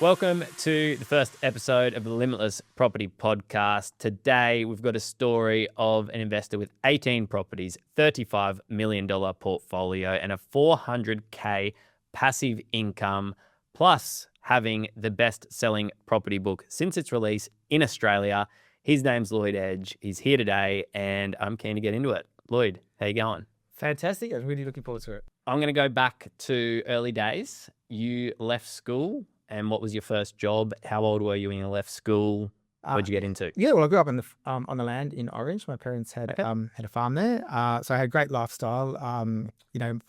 Welcome to the first episode of the Limitless Property Podcast. Today, we've got a story of an investor with 18 properties, $35 million portfolio, and a $400K passive income, plus having the best-selling property book since its release in Australia. His name's Lloyd Edge. He's here today, and I'm keen to get into it. Lloyd, how you going? Fantastic. I'm really looking forward to it. I'm going to go back to early days. You left school. And what was your first job? How old were you when you left school? What did you get into? Yeah, well, I grew up on the land in Orange. My parents had a farm there, so I had a great lifestyle. Riding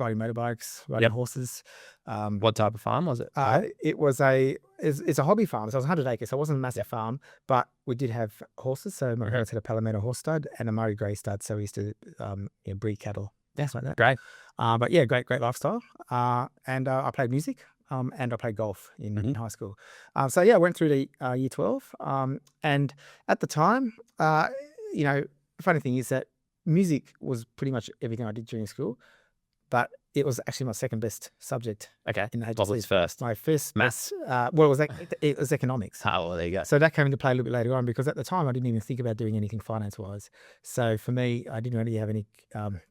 motorbikes, riding horses. What type of farm was it? It's a hobby farm, so it was 100 acres. So it wasn't a massive farm, but we did have horses. So my parents had a Palomino horse stud and a Murray Grey stud. So we used to breed cattle. That's like that. Great. But yeah, great lifestyle. And I played music. And I played golf in high school. I went through the year 12. And at the time, the funny thing is that music was pretty much everything I did during school, but it was actually my second best subject. Okay. In the HSC. What was first? My first maths. It was economics. Oh, well, there you go. So that came into play a little bit later on because at the time I didn't even think about doing anything finance-wise. So for me, I didn't really have any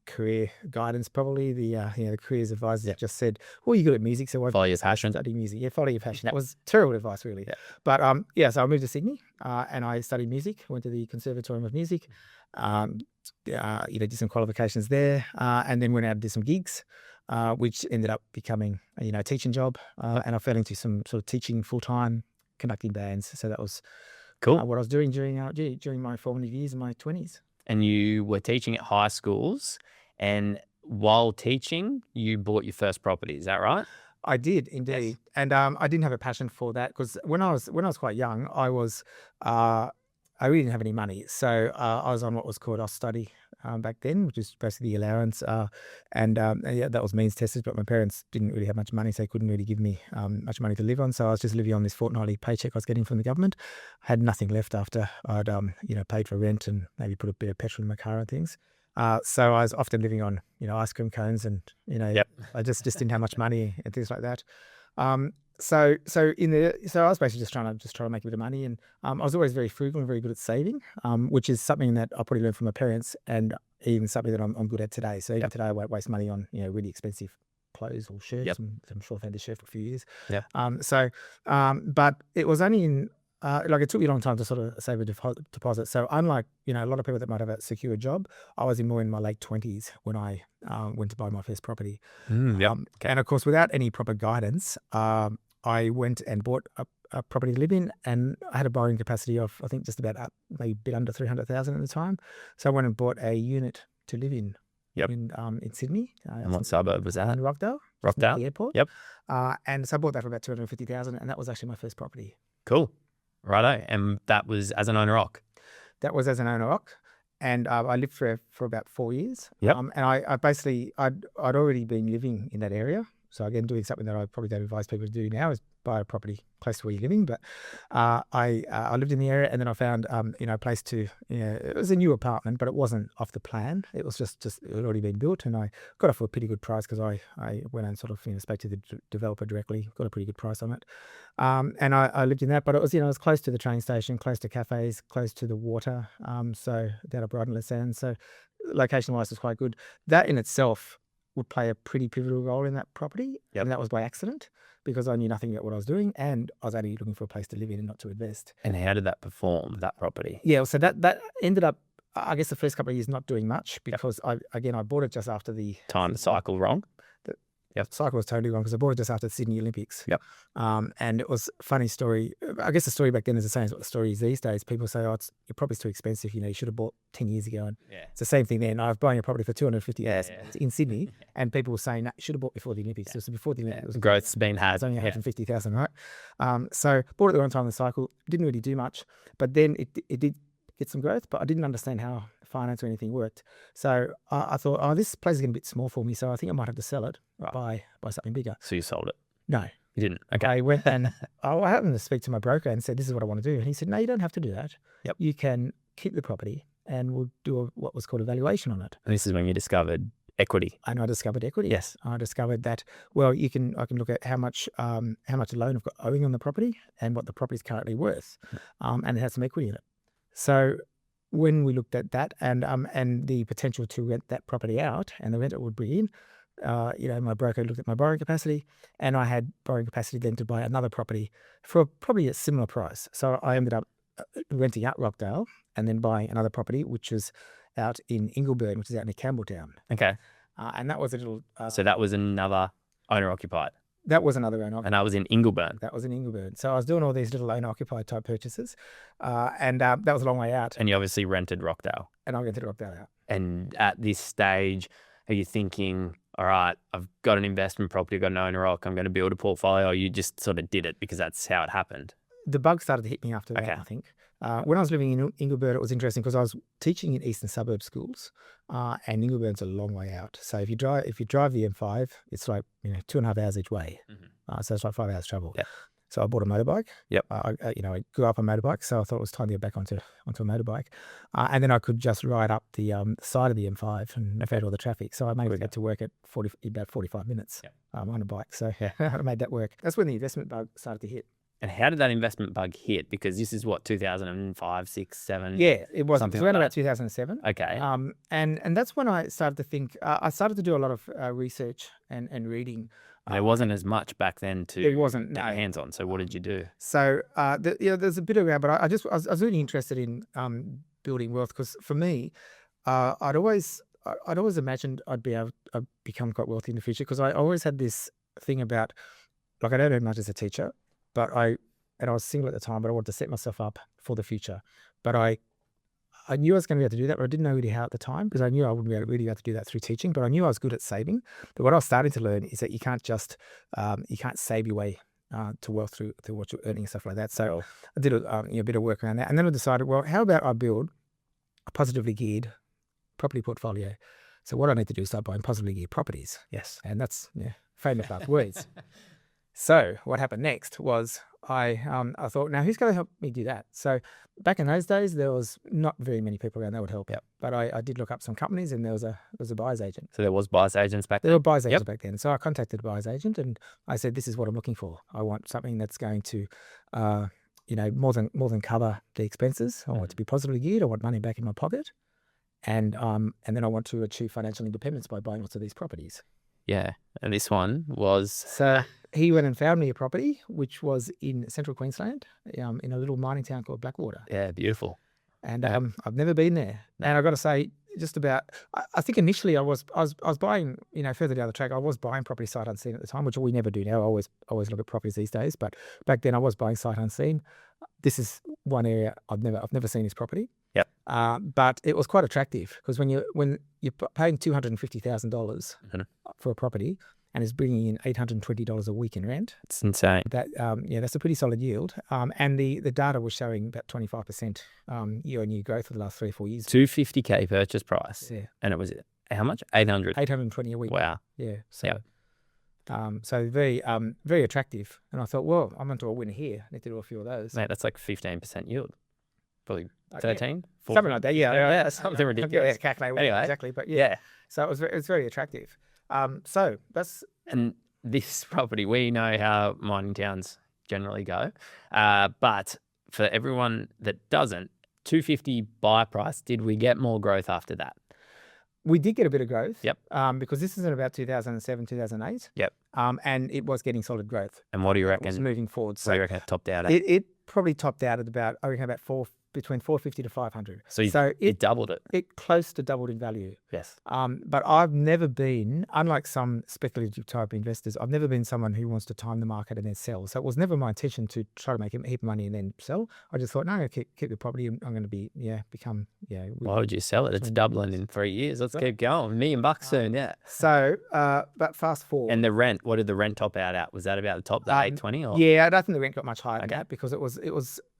career guidance. Probably the careers advisors just said, "Well, you're good at music, so why follow your passion." Study music. Yeah, follow your passion. That was terrible advice, really. Yeah. But so I moved to Sydney and I studied music. Went to the Conservatorium of Music. Did some qualifications there, and then went out and did some gigs. Which ended up becoming a teaching job, and I fell into some sort of teaching full-time, conducting bands. So that was cool. What I was doing during my formative years in my 20s. And you were teaching at high schools, and while teaching, you bought your first property. Is that right? I did indeed, yes. And I didn't have a passion for that because when I was quite young, I really didn't have any money, so I was on what was called study back then, which is basically the allowance, that was means tested. But my parents didn't really have much money, so they couldn't really give me much money to live on. So I was just living on this fortnightly paycheck I was getting from the government. I had nothing left after I'd paid for rent and maybe put a bit of petrol in my car and things. So I was often living on ice cream cones and I just didn't have much money and things like that. So I was basically just trying to make a bit of money, and I was always very frugal and very good at saving, which is something that I probably learned from my parents, and even something that I'm good at today. So even today, I won't waste money on really expensive clothes or shirts. Yep. I'm sure I've had this shirt for a few years. Yeah. But it was only in it took me a long time to sort of save a deposit. So unlike a lot of people that might have a secure job, I was more in my late 20s when I went to buy my first property. And of course, without any proper guidance, I went and bought a property to live in, and I had a borrowing capacity of, I think, just about maybe a bit under 300,000 at the time. So I went and bought a unit to live in. Yep. In Sydney. And what suburb was that? In Rockdale. Rockdale. The airport. Yep. And so I bought that for about 250,000, and that was actually my first property. Cool. Righto. And that was as an owner-occ? That was as an owner-occ. And I lived for about 4 years. Yep. And I'd already been living in that area. So again, doing something that I probably don't advise people to do now is buy a property close to where you're living. But I lived in the area, and then I found a place to. It was a new apartment, but it wasn't off the plan. It was just it had already been built, and I got it for a pretty good price because I went and sort of spoke to the developer directly, got a pretty good price on it, and I lived in that. But it was close to the train station, close to cafes, close to the water. So down at Brighton Sands, so location-wise was quite good. That in itself would play a pretty pivotal role in that property. Yep. And that was by accident because I knew nothing about what I was doing, and I was only looking for a place to live in and not to invest. And how did that perform, that property? Yeah, so that ended up, I guess the first couple of years not doing much because I bought it just after the time the cycle wrong. The cycle was totally wrong because I bought it just after the Sydney Olympics. Yep. And it was a funny story. I guess the story back then is the same as what the story is these days. People say, your property's too expensive. You should have bought 10 years ago. And it's the same thing then. I was buying a property for 250,000 in Sydney, and people were saying, you should have bought before the Olympics. So before the Olympics. Growth's been had. It's only 150,000, right? So bought it the wrong time in the cycle. Didn't really do much. But then it did get some growth, but I didn't understand how finance or anything worked. So I thought, this place is getting a bit small for me, so I think I might have to sell it, buy something bigger. So you sold it? No. You didn't? Okay. I went and I happened to speak to my broker and said, this is what I want to do. And he said, no, you don't have to do that. Yep. You can keep the property and we'll do what was called a valuation on it. And this is when you discovered equity. And I discovered equity. Yes. I discovered that, well, I can look at how much loan I've got owing on the property and what the property is currently worth, and it has some equity in it. So when we looked at that and the potential to rent that property out and the rent it would bring in, my broker looked at my borrowing capacity, and I had borrowing capacity then to buy another property for probably a similar price. So I ended up renting out Rockdale and then buying another property, which was out in Ingleburn, which is out near Campbelltown. Okay. And that was a little... so that was another owner-occupied. That was another owner-occupied. And that was in Ingleburn. That was in Ingleburn. So I was doing all these little owner-occupied type purchases, and that was a long way out. And you obviously rented Rockdale. And I rented Rockdale out. And at this stage, are you thinking, all right, I've got an investment property, I've got an owner-occ, I'm going to build a portfolio, or you just sort of did it because that's how it happened? The bug started to hit me after that, Okay. I think. When I was living in Ingleburn, it was interesting because I was teaching in eastern suburb schools, and Ingleburn's a long way out. So if you drive the M5, it's like 2.5 hours each way. Mm-hmm. So it's like 5 hours travel. Yep. So I bought a motorbike. Yep. I grew up on motorbikes, so I thought it was time to get back onto a motorbike, and then I could just ride up the side of the M5 and avoid all the traffic. So I managed to get to work at about 45 minutes on a bike. So I made that work. That's when the investment bug started to hit. And how did that investment bug hit? Because this is what, 2005, 6, 7? Yeah, it was. Something It was around like about 2007. Okay. And that's when I started to think. I started to do a lot of research and reading. There wasn't as much back then to There wasn't, get no. hands on. So what did you do? So there's a bit around, but I was really interested in building wealth because for me, I'd always imagined I'd become quite wealthy in the future because I always had this thing about, like, I don't earn much as a teacher, but I was single at the time, but I wanted to set myself up for the future. But I knew I was going to be able to do that, but I didn't know really how at the time because I knew I wouldn't be able to do that through teaching, but I knew I was good at saving. But what I was starting to learn is that you can't just, you can't save your way to wealth through what you're earning and stuff like that. So I did a bit of work around that. And then I decided, well, how about I build a positively geared property portfolio? So what I need to do is start buying positively geared properties. Yes. And that's famous last words. So what happened next was I thought, now who's going to help me do that? So back in those days, there was not very many people around that would help out. But I did look up some companies, and there was a buyer's agent. So there was buyer's agents back then? There were buyer's agents back then. So I contacted a buyer's agent, and I said, this is what I'm looking for. I want something that's going to, more than cover the expenses. I want it to be positively geared. I want money back in my pocket. And then I want to achieve financial independence by buying lots of these properties. Yeah. And this one was... So he went and found me a property, which was in central Queensland, in a little mining town called Blackwater. Yeah, beautiful. And I've never been there. And I've got to say, just about, I think initially I was buying, further down the track, I was buying property sight unseen at the time, which we never do now. I always look at properties these days. But back then I was buying sight unseen. This is one area I've never seen this property. Yep. But it was quite attractive because when you're paying $250,000 for a property and it's bringing in $820 a week in rent, it's insane. That that's a pretty solid yield. And the data was showing about 25% year-on-year growth for the last 3 or 4 years. $250K purchase price. Yeah. And it was how much? 800. 820 a week. Wow. Yeah. So so very very attractive. And I thought, well, I'm onto a winner here. I need to do a few of those. Mate, that's like 15% yield. Probably 13? Something like that, yeah. Something ridiculous. Calculate Anyway, exactly, but yeah. So it was very attractive. So that's... And this property, we know how mining towns generally go. But for everyone that doesn't, $250 buy price, did we get more growth after that? We did get a bit of growth. Yep. Because this is in about 2007, 2008. Yep. And it was getting solid growth. And what do you reckon? It was moving forward. So what do you reckon it topped out at? It probably topped out at about, I reckon, about between 450 to 500. So it doubled it. It close to doubled in value. Yes. But I've never been, unlike some speculative type investors, I've never been someone who wants to time the market and then sell. So it was never my intention to try to make a heap of money and then sell. I just thought, no, I'm going to keep the property. I'm going to be, become. Why would you sell it? It's doubling in 3 years. Let's keep going. $1 million soon, yeah. So, but fast forward. And the rent, what did the rent top out at? Was that about the top, the 820? Or? Yeah, I don't think the rent got much higher than that because it was,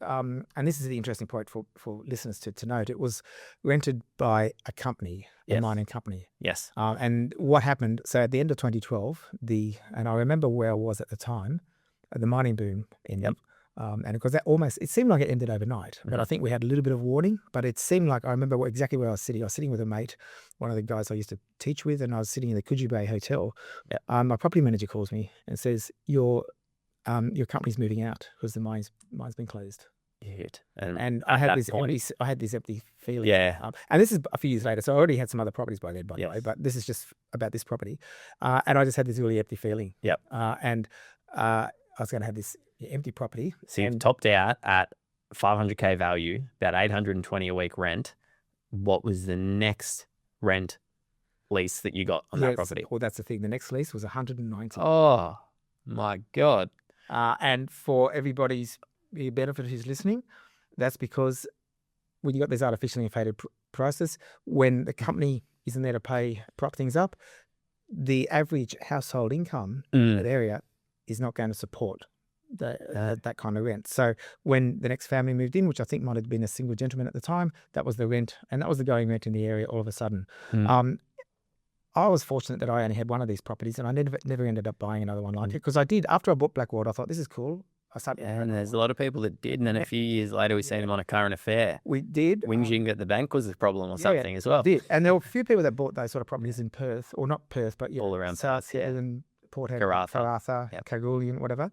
and this is the interesting point for listeners to note, it was rented by a company, a mining company. Yes. And what happened, so at the end of 2012, and I remember where I was at the time, the mining boom ended. And because it seemed like it ended overnight, but I think we had a little bit of warning, but it seemed like, I remember exactly where I was sitting. I was sitting with a mate, one of the guys I used to teach with, and I was sitting in the Coogee Bay Hotel. My property manager calls me and says, your company's moving out because the mine's been closed. And I had this empty feeling. And this is a few years later, so I already had some other properties by then, by the way, but this is just about this property. And I just had this really empty feeling. And I was going to have this empty property. So you've topped out at 500K value, about 820 a week rent. What was the next rent lease that you got on that property? Well, that's the thing. The next lease was 190. Oh my God. And for everybody's benefit who's listening, that's because when you got these artificially inflated prices, when the company isn't there to prop things up, the average household income in that area is not going to support that kind of rent. So when the next family moved in, which I think might have been a single gentleman at the time, that was the rent, and that was the going rent in the area all of a sudden. I was fortunate that I only had one of these properties, and I never ended up buying another one like it, because I did, after I bought Blackwater, I thought, this is cool. And there's a lot of people that did, and then a few years later we seen them on a current affair. We did. Whinging that the bank was the problem or something as well. Did. And there were a few people that bought those sort of properties in Perth, or not Perth, but all around South and Port Karratha, Kalgoorlie, whatever.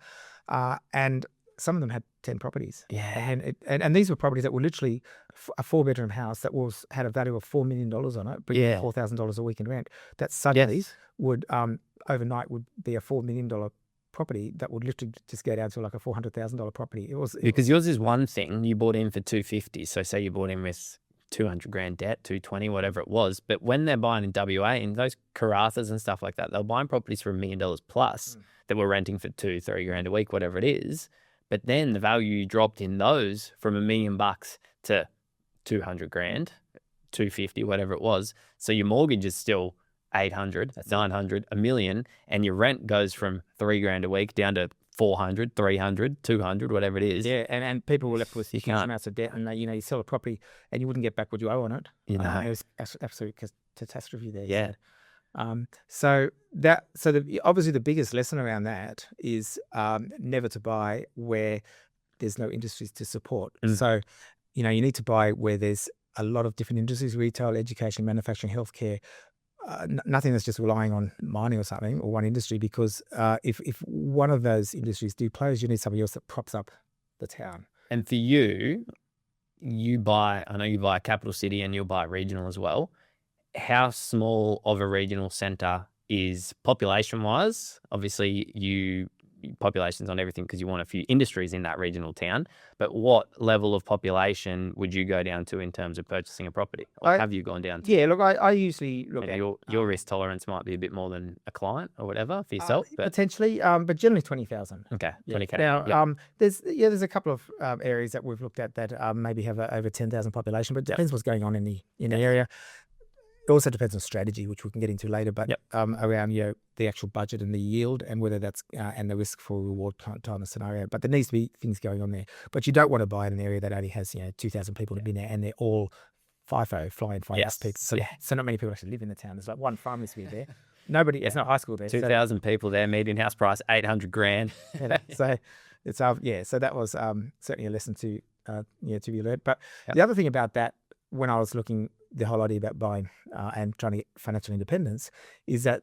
And some of them had 10 properties. And these were properties that were literally a 4-bedroom house that had a value of $4 million on it, but $4,000 a week in rent. That suddenly would overnight would be a $4 million property that would literally just go down to like a $400,000 property. It was because yours is one thing. You bought in for 250. So say you bought in with 200 grand debt, 220, whatever it was. But when they're buying in WA, in those Karrathas and stuff like that, they're buying properties for $1 million plus that we're renting for 2-3 grand a week, whatever it is. But then the value dropped in those from $1 million to 200 grand, 250, whatever it was. So your mortgage is still 800, 900, $1 million, and your rent goes from 3 grand a week down to 400, 300, 200, whatever it is. And people were left with huge amounts of debt, and you sell a property and you wouldn't get back what you owe on it. It was absolute catastrophe there. So obviously the biggest lesson around that is never to buy where there's no industries to support. So you need to buy where there's a lot of different industries: retail, education, manufacturing, healthcare. Nothing that's just relying on mining or something, or one industry, because if one of those industries do close, you need somebody else that props up the town. And for you buy, I know you buy a capital city and you'll buy regional as well. How small of a regional centre is population-wise? Obviously, population's on everything because you want a few industries in that regional town. But what level of population would you go down to in terms of purchasing a property? Or have you gone down to? Yeah, look, I usually look at your risk tolerance might be a bit more than a client or whatever for yourself. Potentially, but generally 20,000. Okay, 20K. Now, there's a couple of areas that we've looked at that maybe have over 10,000 population, but it depends what's going on in the area. It also depends on strategy, which we can get into later, but around the actual budget and the yield, and whether that's and the risk for reward kind of scenario. But there needs to be things going on there. But you don't want to buy in an area that only has 2,000 people in there, and they're all FIFO, flying finance people. So not many people actually live in the town. There's like one primary school there. Nobody. There's no high school there. 2,000 people there. Median house price 800 grand. So it's So that was certainly a lesson to be learned. But the other thing about that, when I was looking, the whole idea about buying and trying to get financial independence, is that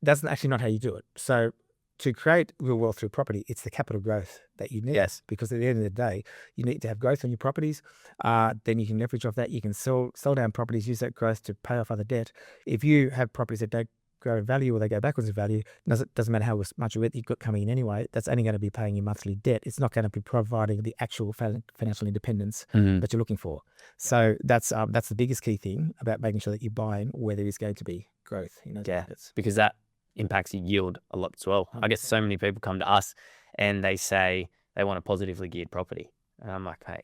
that's actually not how you do it. So to create real wealth through property, it's the capital growth that you need. Yes. Because at the end of the day, you need to have growth on your properties. Then you can leverage off that. You can sell down properties, use that growth to pay off other debt. If you have properties that don't grow in value or they go backwards in value, doesn't matter how much rent you've got coming in anyway, that's only going to be paying your monthly debt. It's not going to be providing the actual financial independence that you're looking for. So that's the biggest key thing about making sure that you're buying where there is going to be growth. Because that impacts your yield a lot as well. 100%. I guess so many people come to us and they say they want a positively geared property. And I'm like, hey,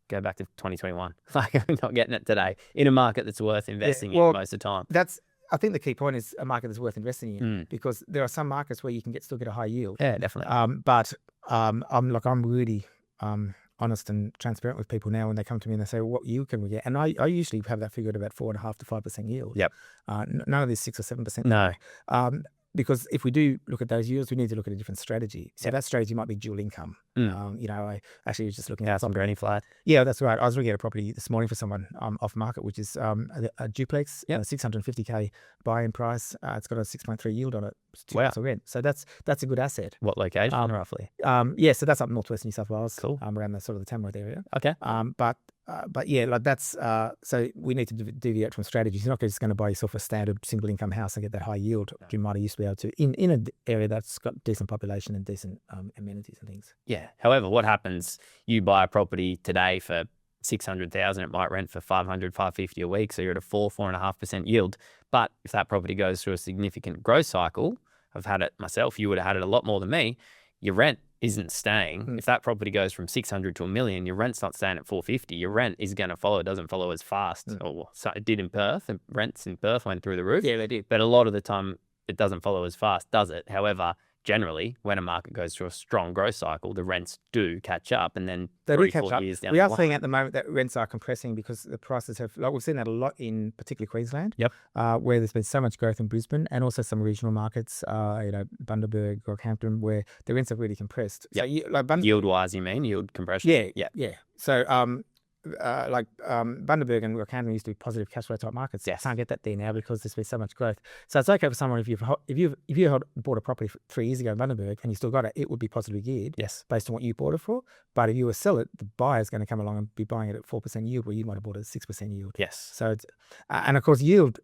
go back to 2021. Like, I'm not getting it today in a market that's worth investing in most of the time. I think the key point is a market that's worth investing in, because there are some markets where you can still get a high yield. Yeah, definitely. But I'm really honest and transparent with people now when they come to me and they say, well, what yield can we get? And I usually have that figured about 4.5 to 5% yield. Yep. None of this 6 or 7%. No. Because if we do look at those yields, we need to look at a different strategy. So that strategy might be dual income. I actually was just looking at some granny flat. Yeah, that's right. I was looking at a property this morning for someone off market, which is a duplex, 650K buy-in price. It's got a 6.3 yield on it. Wow. Rent. So that's a good asset. What location roughly? So that's up northwest New South Wales. Cool. Around the sort of the Tamworth area. Okay. But yeah, like that's so we need to deviate from strategies. You're not just going to buy yourself a standard single income house and get that high yield. You might have used to be able to in an area that's got decent population and decent amenities and things. Yeah. However, what happens? You buy a property today for 600,000, it might rent for 500, 550 a week. So you're at a 4.5% yield. But if that property goes through a significant growth cycle, I've had it myself. You would have had it a lot more than me. Your rent isn't staying. If that property goes from 600 to $1 million, your rent's not staying at 450. Your rent is going to follow. It doesn't follow as fast. Or so it did in Perth. And rents in Perth went through the roof. Yeah, they did. But a lot of the time, it doesn't follow as fast, does it? However, generally, when a market goes through a strong growth cycle, the rents do catch up, and then they 3, do catch 4 up. years down We the are line. seeing at the moment that rents are compressing because the prices have, like we've seen that a lot in particularly Queensland. Yep. Where there's been so much growth in Brisbane and also some regional markets, Bundaberg, Rockhampton, where the rents have really compressed. Yep. So Yield-wise, you mean? Yield compression? Yeah. So Bundaberg and Rockhampton used to be positive cash flow type markets. Yes. Can't get that there now because there's been so much growth. So it's okay for someone if you had bought a property 3 years ago in Bundaberg and you still got it, it would be positively geared. Yes. Based on what you bought it for. But if you were to sell it, the buyer's going to come along and be buying it at 4% yield where you might have bought it at 6% yield. Yes. So it's, and of course yield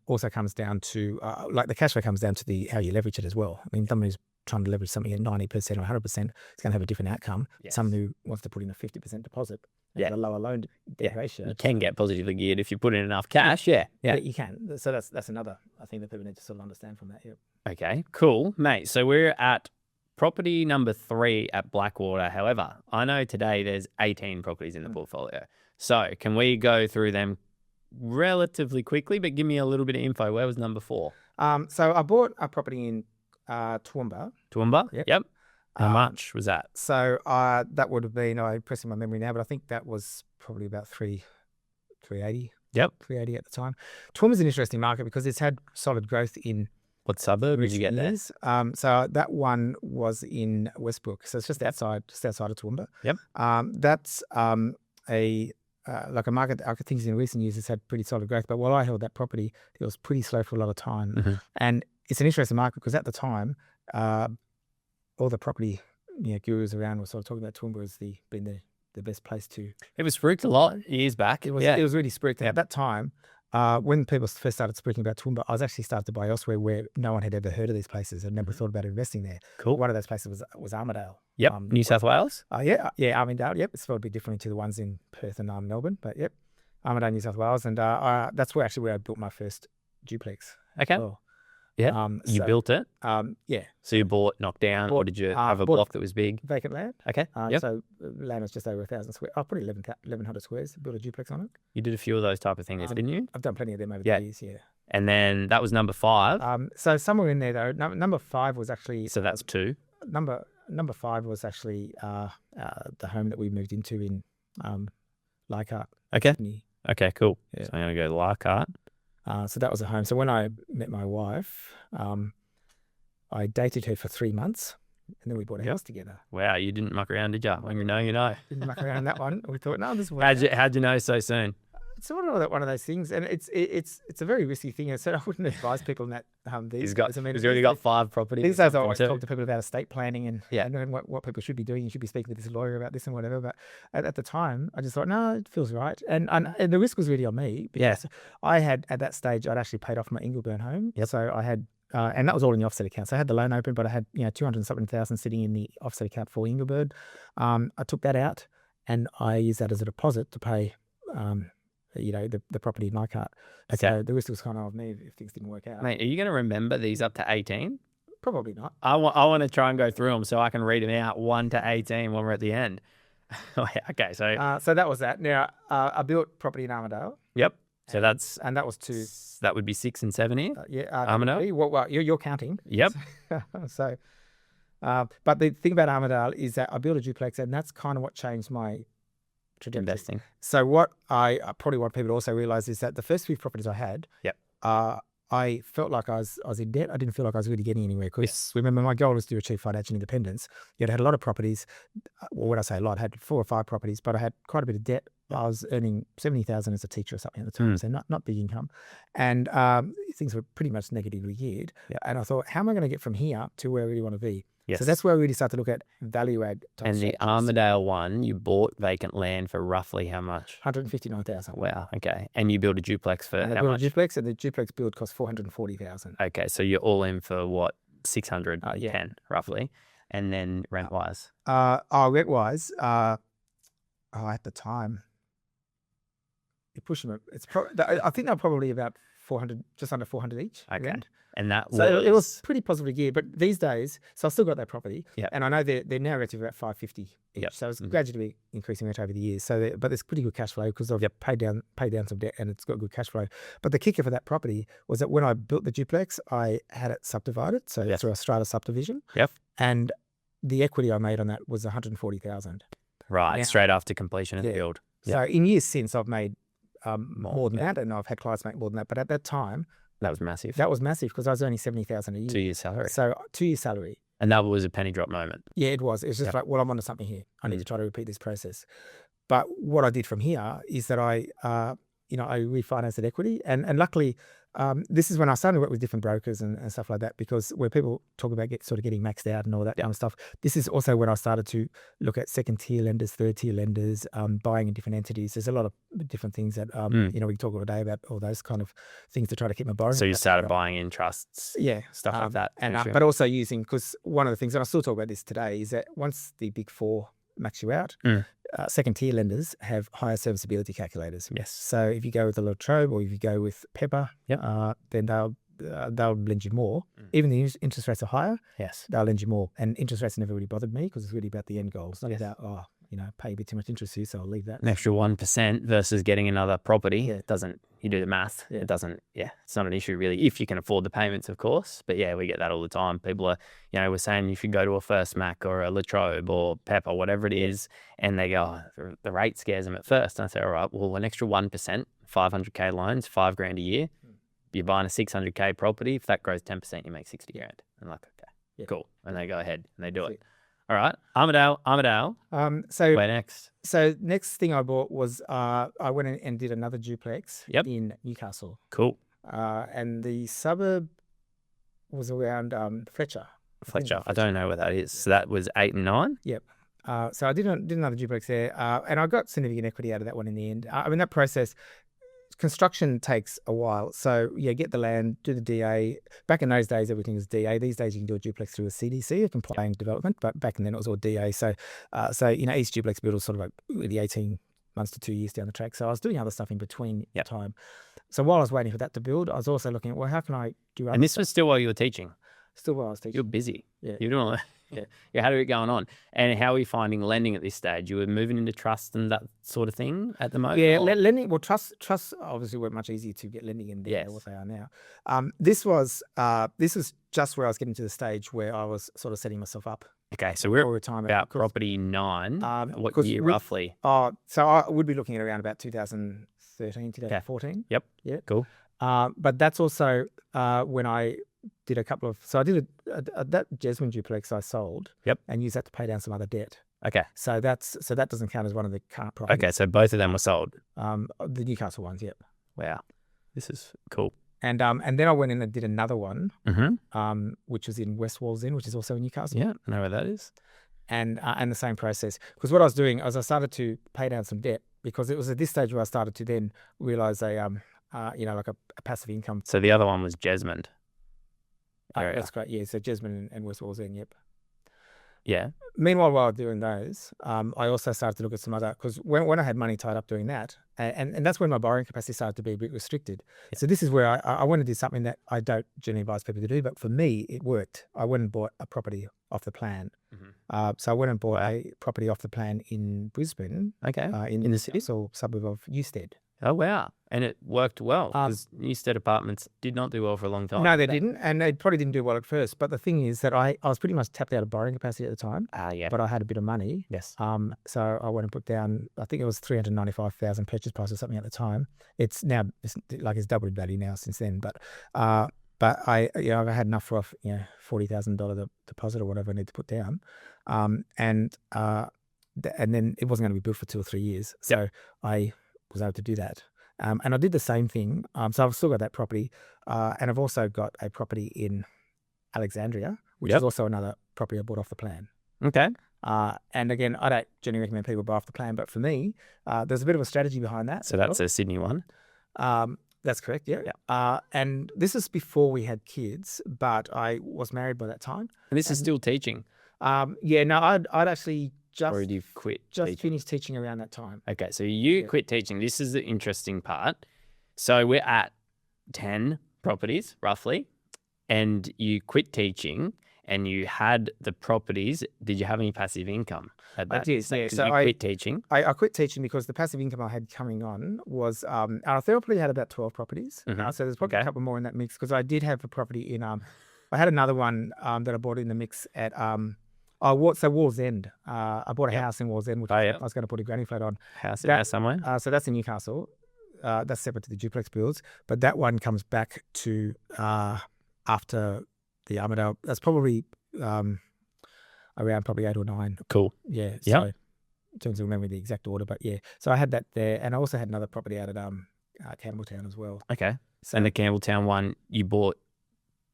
also comes down to like the cash flow comes down to how you leverage it as well. I mean, someone who's trying to leverage something at 90% or 100% is going to have a different outcome. Yes. Someone who wants to put in a 50% deposit. A lower loan debt ratio. You can get positively geared if you put in enough cash. Yeah. You can. So that's another, I think that people need to sort of understand from that. Yep. Okay, cool, mate. So we're at property number 3 at Blackwater. However, I know today there's 18 properties in the portfolio. So can we go through them relatively quickly, but give me a little bit of info. Where was number 4? So I bought a property in Toowoomba. Toowoomba? Yep. How much was that? So that would have been, I'm pressing my memory now, but I think that was probably about 380. Yep. 380 at the time. Toowoomba's an interesting market because it's had solid growth in What suburb did you get there? So that one was in Westbrook. So it's just outside of Toowoomba. Yep. That's like a market that I think in recent years has had pretty solid growth. But while I held that property, it was pretty slow for a lot of time. Mm-hmm. And it's an interesting market because at the time, all the property gurus around were sort of talking about Toowoomba as being the best place to. It was spruiked a lot years back. It was really spruiked. At that time, when people first started speaking about Toowoomba, I was actually starting to buy elsewhere where no one had ever heard of these places and never thought about investing there. Cool. One of those places was Armidale. Yep. New South Wales? Yeah, Armidale. Yep. It's a bit different to the ones in Perth and Melbourne, but yep. Armidale, New South Wales. And that's where I built my first duplex. Okay. Oh. Yeah. You built it? Yeah. So you bought, knocked down, or did you have a block that was big? Vacant land. Okay. So land was just over 1,000 square. I put 1,100 squares, built a duplex on it. You did a few of those type of things, didn't you? I've done plenty of them over the years, yeah. And then that was number 5. So somewhere in there though, number 5 was actually. So that's 2. Number 5 was actually the home that we moved into in Leichhardt. Okay. Sydney. Okay, cool. Yeah. So I'm going to go Leichhardt. So that was a home. So when I met my wife, I dated her for 3 months and then we bought a house together. Wow, you didn't muck around, did you? When you know, you know. Didn't muck around on that one. We thought, no, this is How'd you know so soon? It's sort of one of those things, and it's a very risky thing. So I wouldn't advise people in that He's already got 5 properties. These days I always talk to people about estate planning and what people should be doing. You should be speaking with this lawyer about this and whatever. But at the time, I just thought, no, it feels right. And the risk was really on me because I had, at that stage, I'd actually paid off my Ingleburn home. Yep. So I had, and that was all in the offset account. So I had the loan open, but I had 200,000 sitting in the offset account for Ingleburn. I took that out and I used that as a deposit to pay the property in Leichhardt. Okay. So the risk was kind of on me if things didn't work out. Mate, are you going to remember these up to 18? Probably not. I want to try and go through them so I can read them out 1 to 18 when we're at the end. Okay, so so that was that. Now I built property in Armidale. Yep. So that was 2. That would be 6 and 7 here. Armidale. Well, you're counting. Yep. So, but the thing about Armidale is that I built a duplex, and that's kind of what changed my trajectory. Investing. So what I probably want people to also realize is that the first few properties I had, yep, I I felt like I was in debt. I didn't feel like I was really getting anywhere because remember, my goal was to achieve financial independence. Yet I had a lot of properties. Well, when I say a lot, I had 4 or 5 properties, but I had quite a bit of debt. I was earning 70,000 as a teacher or something at the time, so not big income, and things were pretty much negatively geared. And I thought, how am I going to get from here to where I really want to be? Yes. So that's where we really start to look at value add. And the Armadale one, you bought vacant land for roughly how much? 159,000. Wow. Okay. And you built a duplex for and how much? A duplex, and the duplex build cost 440,000. Okay, so you're all in for what, 610 roughly, and then rent wise. Rent wise, at the time, you push them. I think they're probably about 400, just under 400 each. Okay. Rent. And that it was pretty positively geared, but these days, so I've still got that property, and I know they're now rented for about 550 each. So it's gradually increasing rent over the years. But there's pretty good cash flow because I've paid down some debt, and it's got good cash flow. But the kicker for that property was that when I built the duplex, I had it subdivided, so through a strata subdivision. And the equity I made on that was 140,000. Right, now, straight after completion of the build. So in years since, I've made more than that, and I've had clients make more than that. But at that time, that was massive. That was massive because I was earning 70,000 a year. 2 years salary. So 2 years salary. And that was a penny drop moment. Yeah, it was. It was just like, well, I'm onto something here. I need to try to repeat this process. But what I did from here is that I refinanced that equity, and luckily, this is when I started to work with different brokers and stuff like that, because where people talk about getting maxed out and all that kind of stuff, this is also when I started to look at second tier lenders, third tier lenders, buying in different entities. There's a lot of different things that we can talk all day about all those kind of things to try to keep my borrowing. So you started buying in trusts, stuff like that, and but also using, because one of the things, and I still talk about this today, is that once the big 4 max you out, second tier lenders have higher serviceability calculators. Yes. So if you go with a Latrobe or if you go with Pepper, then they'll lend you more. Even the interest rates are higher. Yes. They'll lend you more. And interest rates never really bothered me because it's really about the end goal. It's not about, pay a bit too much interest here, so I'll leave that. An extra 1% versus getting another property. It doesn't, you do the math. It doesn't, it's not an issue really, if you can afford the payments, of course. But we get that all the time. People are, we're saying you should go to a First Mac or a Latrobe or Pepper, whatever it is. And they go, the rate scares them at first. And I say, all right, well, an extra 1%, 500K loans, $5,000 a year. You're buying a 600K property. If that grows 10%, you make 60 grand. I'm like, okay, cool. And they go ahead and they do it. All right, Armadale. So where next? So next thing I bought was I went and did another duplex in Newcastle. Cool. And the suburb was around Fletcher. I don't know where that is. So that was 8 and 9. Yep. So I did another duplex there, and I got significant equity out of that one in the end. That process. Construction takes a while. So get the land, do the DA. Back in those days, everything was DA. These days, you can do a duplex through a CDC, a compliant development. But back then, it was all DA. So each duplex build was sort of like really 18 months to 2 years down the track. So I was doing other stuff in between time. So while I was waiting for that to build, I was also looking at, how can I do other And this stuff? was still while you were teaching? Still while I was teaching. You're busy. Yeah. You're doing you had it going on. And how are you finding lending at this stage? You were moving into trust and that sort of thing at the moment? Yeah, lending. Well, trust obviously were much easier to get lending in than what they are now. This was just where I was getting to the stage where I was sort of setting myself up. Okay, so we're about property 9. What year roughly? So I would be looking at around about 2013, 2014. Yep. Yeah. Cool. But that's also when I did a couple of, so I did that Jesmond duplex I sold. Yep. And used that to pay down some other debt. Okay. So that doesn't count as one of the current properties. Okay, so both of them were sold. The Newcastle ones, yep. Wow, this is cool. And then I went in and did another one, Mm-hmm. Which was in West Wallsend, which is also in Newcastle. Yeah, I know where that is. And the same process, because what I was doing is I started to pay down some debt, because it was at this stage where I started to then realize like a passive income. So the other one was Jesmond. That's great. Yeah, so Jesmond and West Wallsend, yep. Yeah. Meanwhile, while I was doing those, I also started to look at some other, because when I had money tied up doing that, and that's when my borrowing capacity started to be a bit restricted. Yeah. So this is where I want to do something that I don't generally advise people to do, but for me, it worked. I went and bought a property off the plan. Mm-hmm. So I went and bought a property off the plan in Brisbane. Okay. In the city, so suburb of Newstead. Oh, wow. And it worked well because Newstead Apartments did not do well for a long time. No, they didn't. And they probably didn't do well at first. But the thing is that I was pretty much tapped out of borrowing capacity at the time. Yeah. But I had a bit of money. Yes. So I went and put down, I think it was 395,000 purchase price or something at the time. It's now, it's doubled in value now since then. But I had enough for $40,000 deposit or whatever I need to put down. And then it wasn't going to be built for 2 or 3 years. So I was able to do that. And I did the same thing. So I've still got that property. And I've also got a property in Alexandria, which is also another property I bought off the plan. Okay. And again, I don't generally recommend people buy off the plan, but for me, there's a bit of a strategy behind that. So that's a Sydney one. That's correct, yeah. And this is before we had kids, but I was married by that time. And this is still teaching? I'd actually or did you quit teaching? Finished teaching around that time. Okay, so you quit teaching. This is the interesting part. So we're at 10 properties, roughly, and you quit teaching and you had the properties. Did you have any passive income at that? I did, yeah. So you quit teaching? I quit teaching because the passive income I had coming on was, I probably had about 12 properties. So there's probably a couple more in that mix because I did have a property in, I had another one that I bought in the mix at, Wall's End. I bought a house in Wall's End, which I was going to put a granny flat on. House in somewhere? So that's in Newcastle. That's separate to the duplex builds. But that one comes back to after the Armadale. That's probably around probably 8 or 9. Cool. Yeah. So in terms of remembering the exact order, but yeah. So I had that there. And I also had another property out at Campbelltown as well. Okay. So, and the Campbelltown one you bought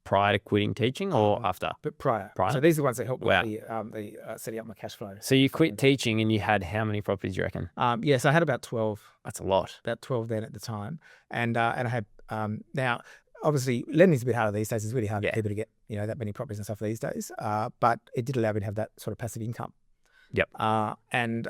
prior to quitting teaching or after? But prior. So these are the ones that helped with the setting up my cash flow. So you quit teaching and you had how many properties, you reckon? Yes, I had about 12. That's a lot. About 12 then at the time. And I had, now, obviously, lending's a bit harder these days. It's really hard for people to get, that many properties and stuff these days. But it did allow me to have that sort of passive income. Yep. And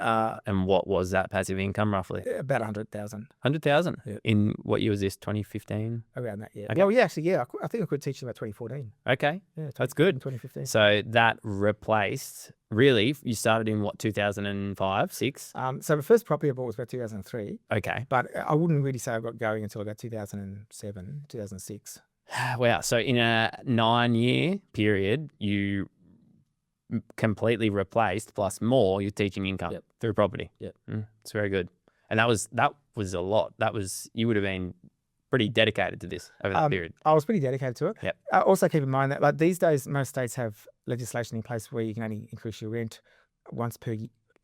what was that passive income roughly? About 100,000. 100,000? Yep. In what year was this? 2015? Around that, yeah. Okay. Oh, yeah, actually, yeah. I think I quit teaching about 2014. Okay. Yeah, that's good. 2015. So that replaced, really, you started in what, 2005, 6? So the first property I bought was about 2003. Okay. But I wouldn't really say I got going until about 2007, 2006. Wow. So in a 9-year period, you completely replaced plus more your teaching income through property. Yep. It's very good. And that was a lot. You would have been pretty dedicated to this over that period. I was pretty dedicated to it. Yep. Also keep in mind that these days, most states have legislation in place where you can only increase your rent once per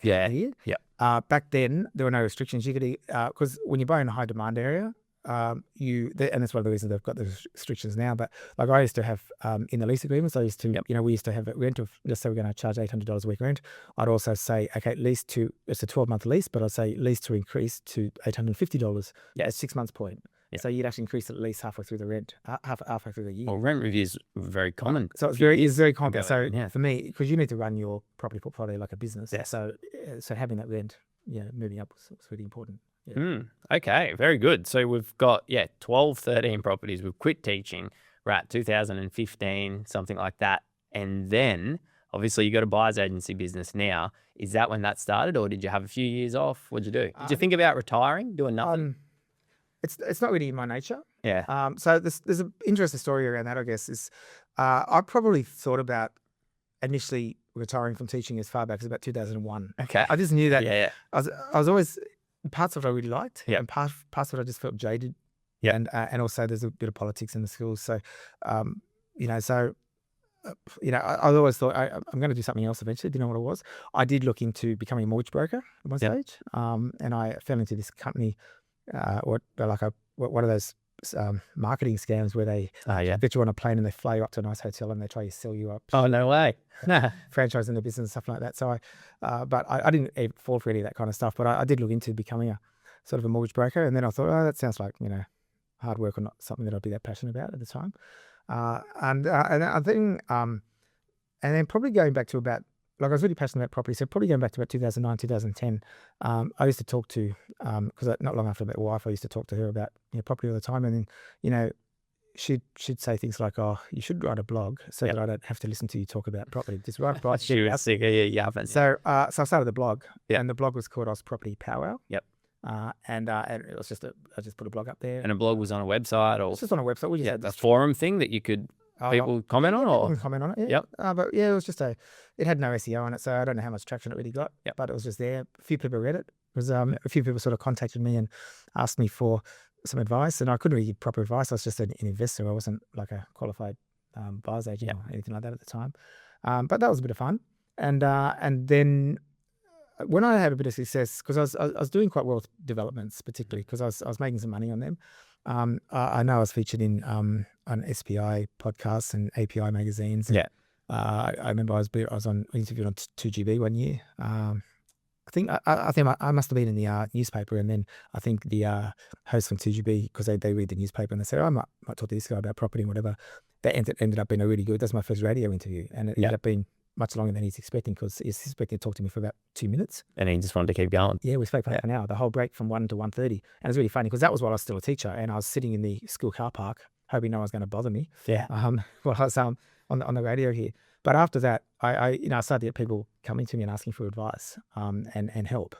year. Yeah. Back then, there were no restrictions. You could, because when you buy in a high demand area, and that's one of the reasons they've got the restrictions now. But like I used to have in the lease agreements, I used to, we used to have a rent of, just say we're going to charge $800 a week rent. I'd also say, okay, it's a 12-month lease, but I'd say lease to increase to $850 at 6 months point. Yeah. So you'd actually increase at least halfway through the rent, halfway through the year. Well, rent reviews are very common. So it's very common. So for me, because you need to run your property portfolio like a business. Yeah. So having that rent, moving up was really important. Yeah. Okay, very good. So we've got 12, 13 properties. We've quit teaching. We're at 2015, something like that. And then obviously you got a buyer's agency business now. Is that when that started, or did you have a few years off? What'd you do? Did you think about retiring, doing nothing? It's not really in my nature. Yeah. So there's an interesting story around that, I guess, is I probably thought about initially retiring from teaching as far back as about 2001. Okay. I just knew that. Yeah. I was always, parts of it I really liked, yeah, and parts of it I just felt jaded. Yeah. And also there's a bit of politics in the schools. So, I always thought I'm going to do something else eventually. Didn't know what it was. I did look into becoming a mortgage broker at one stage, and I fell into this company, one of those marketing scams where they get you on a plane and they fly you up to a nice hotel and they try to sell you up. Oh, no way. Franchise in the business and stuff like that. So but I didn't fall for any of that kind of stuff, but I did look into becoming a sort of a mortgage broker. And then I thought, that sounds like, hard work or not something that I'd be that passionate about at the time. And I think, and then probably going back to about, I was really passionate about property. So probably going back to about 2009, 2010, I used to talk to, because not long after I met my wife, I used to talk to her about property all the time. And then, she'd say things like, "Oh, you should write a blog so that I don't have to listen to you talk about property. Just write a blog." She was sick of you yapping. So I started the blog, and the blog was called Property Powwow. Yep. and it was I just put a blog up there. And a blog was on a website, or It's just on a website. We just had a forum thing that you could people comment on, people or can comment on it. Yeah. Yep. But yeah, it was just it had no SEO on it, so I don't know how much traction it really got. Yep. But it was just there. A few people read it. Because a few people sort of contacted me and asked me for some advice, and I couldn't really give proper advice. I was just an investor. I wasn't like a qualified buyer's agent or anything like that at the time. But that was a bit of fun. And then when I had a bit of success, because I was doing quite well with developments, particularly because I was making some money on them. I know I was featured in on SPI podcasts and API magazines. Yeah. I remember I was on interviewed on 2GB one year. I think I must have been in the newspaper, and then I think the host from 2GB, because they read the newspaper and they said, I might talk to this guy about property and whatever. That ended up being a really good. That's my first radio interview, and it ended up being much longer than he's expecting, because he's expecting to talk to me for about 2 minutes. And he just wanted to keep going. Yeah, we spoke for half an hour, the whole break from 1 to 1:30, and it was really funny because that was while I was still a teacher, and I was sitting in the school car park hoping no one was going to bother me. Yeah. While I was on the radio here. But after that, I started to get people coming to me and asking for advice and help.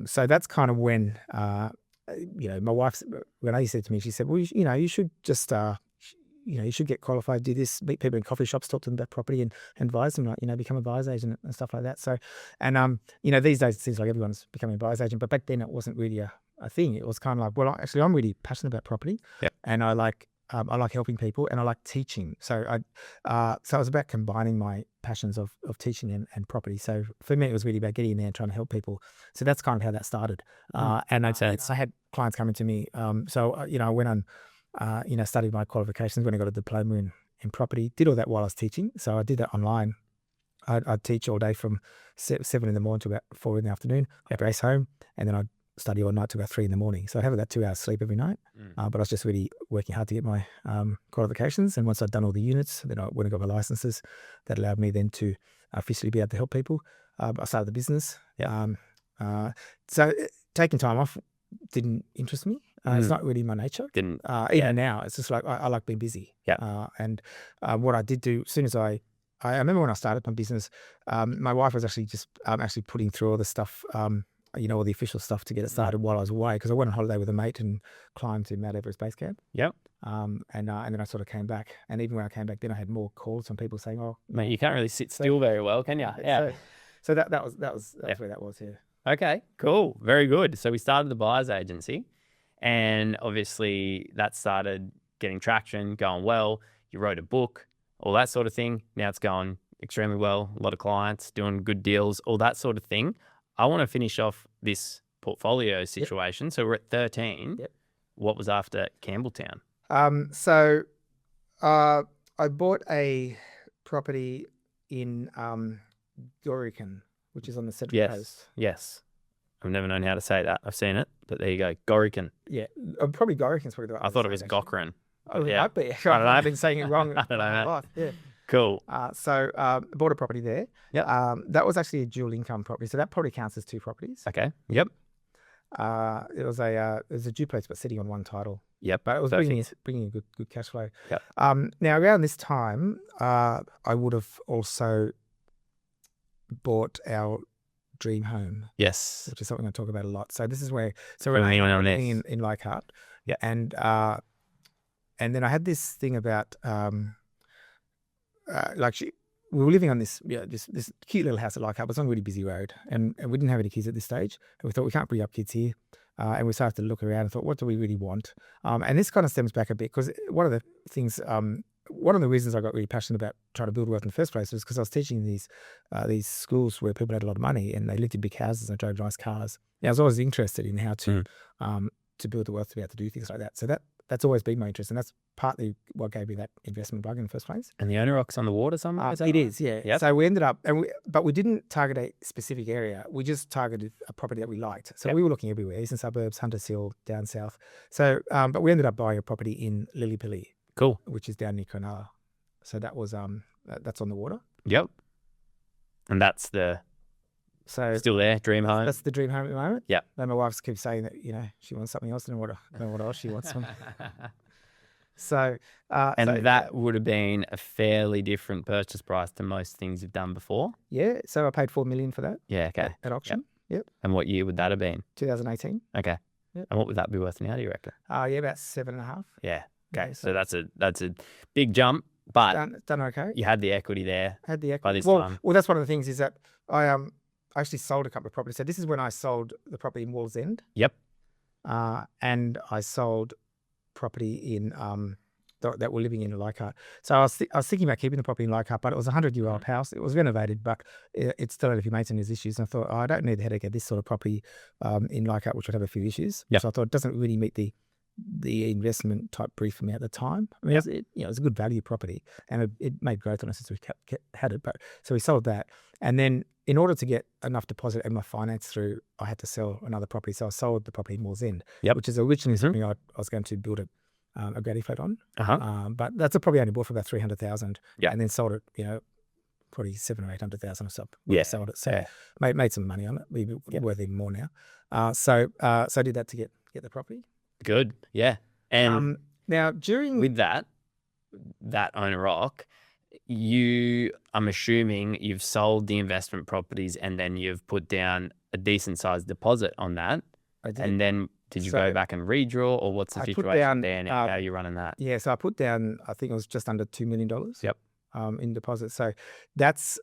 So that's kind of when, my wife, when said to me, she said, well, you should just, you should get qualified, do this, meet people in coffee shops, talk to them about property and advise them, like, become a buyer's agent and stuff like that. So, and, these days it seems like everyone's becoming a buyer's agent, but back then it wasn't really a thing. It was kind of like, well, actually, I'm really passionate about property, and I like helping people, and I like teaching. So so it was about combining my passions of teaching and property. So for me, it was really about getting in there and trying to help people. So that's kind of how that started. And I had clients coming to me. So I went on, studied my qualifications, when I got a diploma in property, did all that while I was teaching. So I did that online. I'd teach all day from 7 in the morning to about 4 in the afternoon. I'd race home, and then I'd study all night to about 3 in the morning. So I have about 2 hours sleep every night. But I was just really working hard to get my qualifications. And once I'd done all the units, then I went and got my licenses. That allowed me then to officially be able to help people. I started the business. So taking time off didn't interest me. It's not really my nature. Even now, it's just like I like being busy. And what I did do, as soon as I remember when I started my business, my wife was actually just actually putting through all the stuff, all the official stuff to get it started while I was away, because I went on holiday with a mate and climbed to Mount Everest Base Camp. And then I sort of came back, and even when I came back, then I had more calls from people saying, "Oh, mate, you can't really sit still very well, can you?" Yeah. So that was where that was. Yeah. Okay. Cool. Very good. So we started the buyer's agency, and obviously that started getting traction, going well. You wrote a book, all that sort of thing. Now it's going extremely well. A lot of clients doing good deals, all that sort of thing. I want to finish off this portfolio situation. So we're at 13. What was after Campbelltown? So I bought a property in Gorican, which is on the Central Coast. Yes. I've never known how to say that. I've seen it, but there you go. Gorican. Yeah. Probably Gorican's probably the right I thought it was Gochran. Oh, it might be. I don't know. I've been saying it wrong. I don't know. Yeah. Cool. So bought a property there. That was actually a dual income property. So that probably counts as 2 properties. Okay. Yep. It was a duplex, but sitting on one title. Yep. But it was bringing a good cash flow. Yep. Now around this time, I would have also bought our dream home. Yes. Which is something I talk about a lot. So this is where we're in Leichhardt. Yeah. And then I had this thing about we were living on this cute little house at Leichhardt. It was on a really busy road, and we didn't have any kids at this stage. And we thought, we can't bring up kids here. And we started to look around and thought, what do we really want? And this kind of stems back a bit, because one of the reasons I got really passionate about trying to build wealth in the first place was because I was teaching these schools where people had a lot of money and they lived in big houses and drove nice cars. And I was always interested in how to build the wealth to be able to do things like that. So that's always been my interest, and that's partly what gave me that investment bug in the first place. And the owner rocks on the water somewhere? It is, yeah. Yep. So we ended up, but we didn't target a specific area. We just targeted a property that we liked. So we were looking everywhere, eastern suburbs, Hunters Hill, down south. So, but we ended up buying a property in Lillipilly. Cool. Which is down near Cronulla. So that was that's on the water. Yep. And that's still there, dream home. That's the dream home at the moment. Yeah. And my wife keeps saying that she wants something else. I don't know what else she wants. So that would have been a fairly different purchase price to most things you've done before. Yeah. So I paid $4 million for that. Yeah. Okay. At auction. Yep. And what year would that have been? 2018. Okay. Yep. And what would that be worth now, do you reckon? Yeah, about 7.5. Yeah. Okay. Yeah, So that's a big jump, but done okay. you had the equity there. Had the equity. By this time. Well, that's one of the things is that I actually sold a couple of properties. So this is when I sold the property in Walls End. Yep. And I sold property in that we're living in Leichhardt. So I was thinking about keeping the property in Leichhardt, but it was a 100-year-old house. It was renovated, but it still had a few maintenance issues. And I thought, I don't need the headache of this sort of property in Leichhardt, which would have a few issues. Yep. So I thought it doesn't really meet the investment type brief for me at the time. I mean, it was a good value property, and it made growth on us since we had it. But so we sold that, and then in order to get enough deposit and my finance through, I had to sell another property. So I sold the property in Walls End, which is originally something I was going to build a granny flat on. But that's probably only bought for about 300,000, and then sold it, probably 700,000 or 800,000 or something. Yeah, sold it. So made some money on it. We'd be worth even more now. So I did that to get the property. Good. Yeah. And now with that owner rock, I'm assuming you've sold the investment properties and then you've put down a decent sized deposit on that. I did. And then did you go back and redraw, or what's the situation there and how are you running that? Yeah, so I put down, I think it was just under $2 million. Yep. In deposit. So that's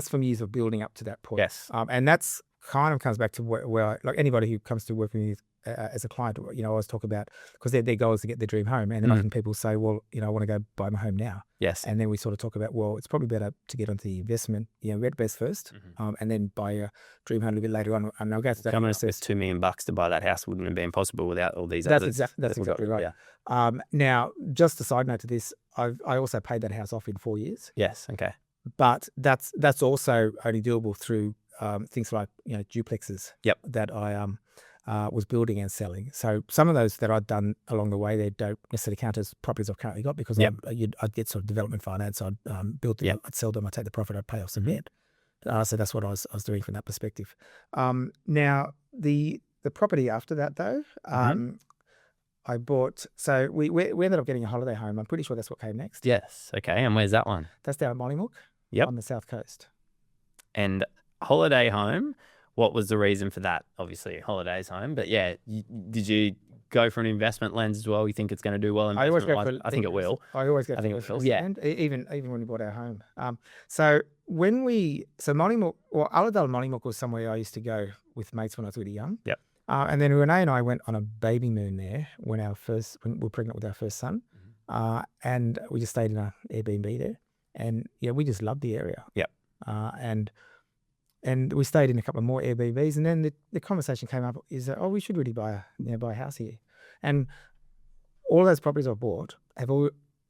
from years of building up to that point. Yes. And that's kind of comes back to where like anybody who comes to work with me as a client, I always talk about, because their goal is to get their dream home. And then often people say, well, I want to go buy my home now. Yes. And then we sort of talk about, well, it's probably better to get onto the investment, rent best first, and then buy a dream home a little bit later on. And I'll go to that. Coming to $2 million to buy that house wouldn't have been possible without all these That's others. that's exactly right. Yeah. Now, just a side note to this, I also paid that house off in 4 years. Yes. Okay. But that's also only doable through things like duplexes. Yep. That I was building and selling. So some of those that I'd done along the way, they don't necessarily count as properties I've currently got, because I'd get sort of development finance. I'd build them, I'd sell them, I'd take the profit, I'd pay off some debt. So that's what I was doing from that perspective. Now the property after that though, I bought. So we ended up getting a holiday home. I'm pretty sure that's what came next. Yes. Okay. And where's that one? That's down at Mollymook. Yep. On the south coast. And holiday home, what was the reason for that? Obviously, holidays home, but yeah, did you go for an investment lens as well? You think it's going to do well? I always go for. I think it will. I always go. I think it will. Yeah. Even when we bought our home. So Mollymook or Allerdale Mollymook was somewhere I used to go with mates when I was really young. Yep. And then Renee and I went on a baby moon there when we were pregnant with our first son. And we just stayed in an Airbnb there, and we just loved the area. Yep. And we stayed in a couple of more Airbnbs, and then the conversation came up is that, we should really buy a house here. And all those properties I've bought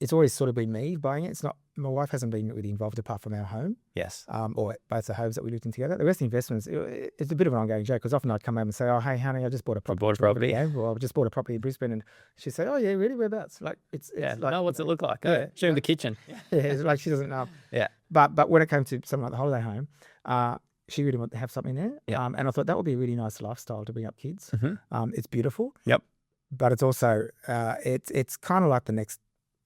it's always sort of been me buying it. It's not, my wife hasn't been really involved apart from our home. Yes. Or both the homes that we lived in together. The rest of the investments, it's a bit of an ongoing joke, because often I'd come home and say, oh, hey, honey, I just bought a property. Yeah, or I just bought a property in Brisbane. And she'd say, oh, yeah, really? Whereabouts? Like, it's like, no, what's it look like? Show him the kitchen. Yeah, it's like she doesn't know. Yeah. But when it came to something like the holiday home, she really wanted to have something there. Yep. And I thought that would be a really nice lifestyle to bring up kids. It's beautiful. Yep. But it's also, it's kind of like the next,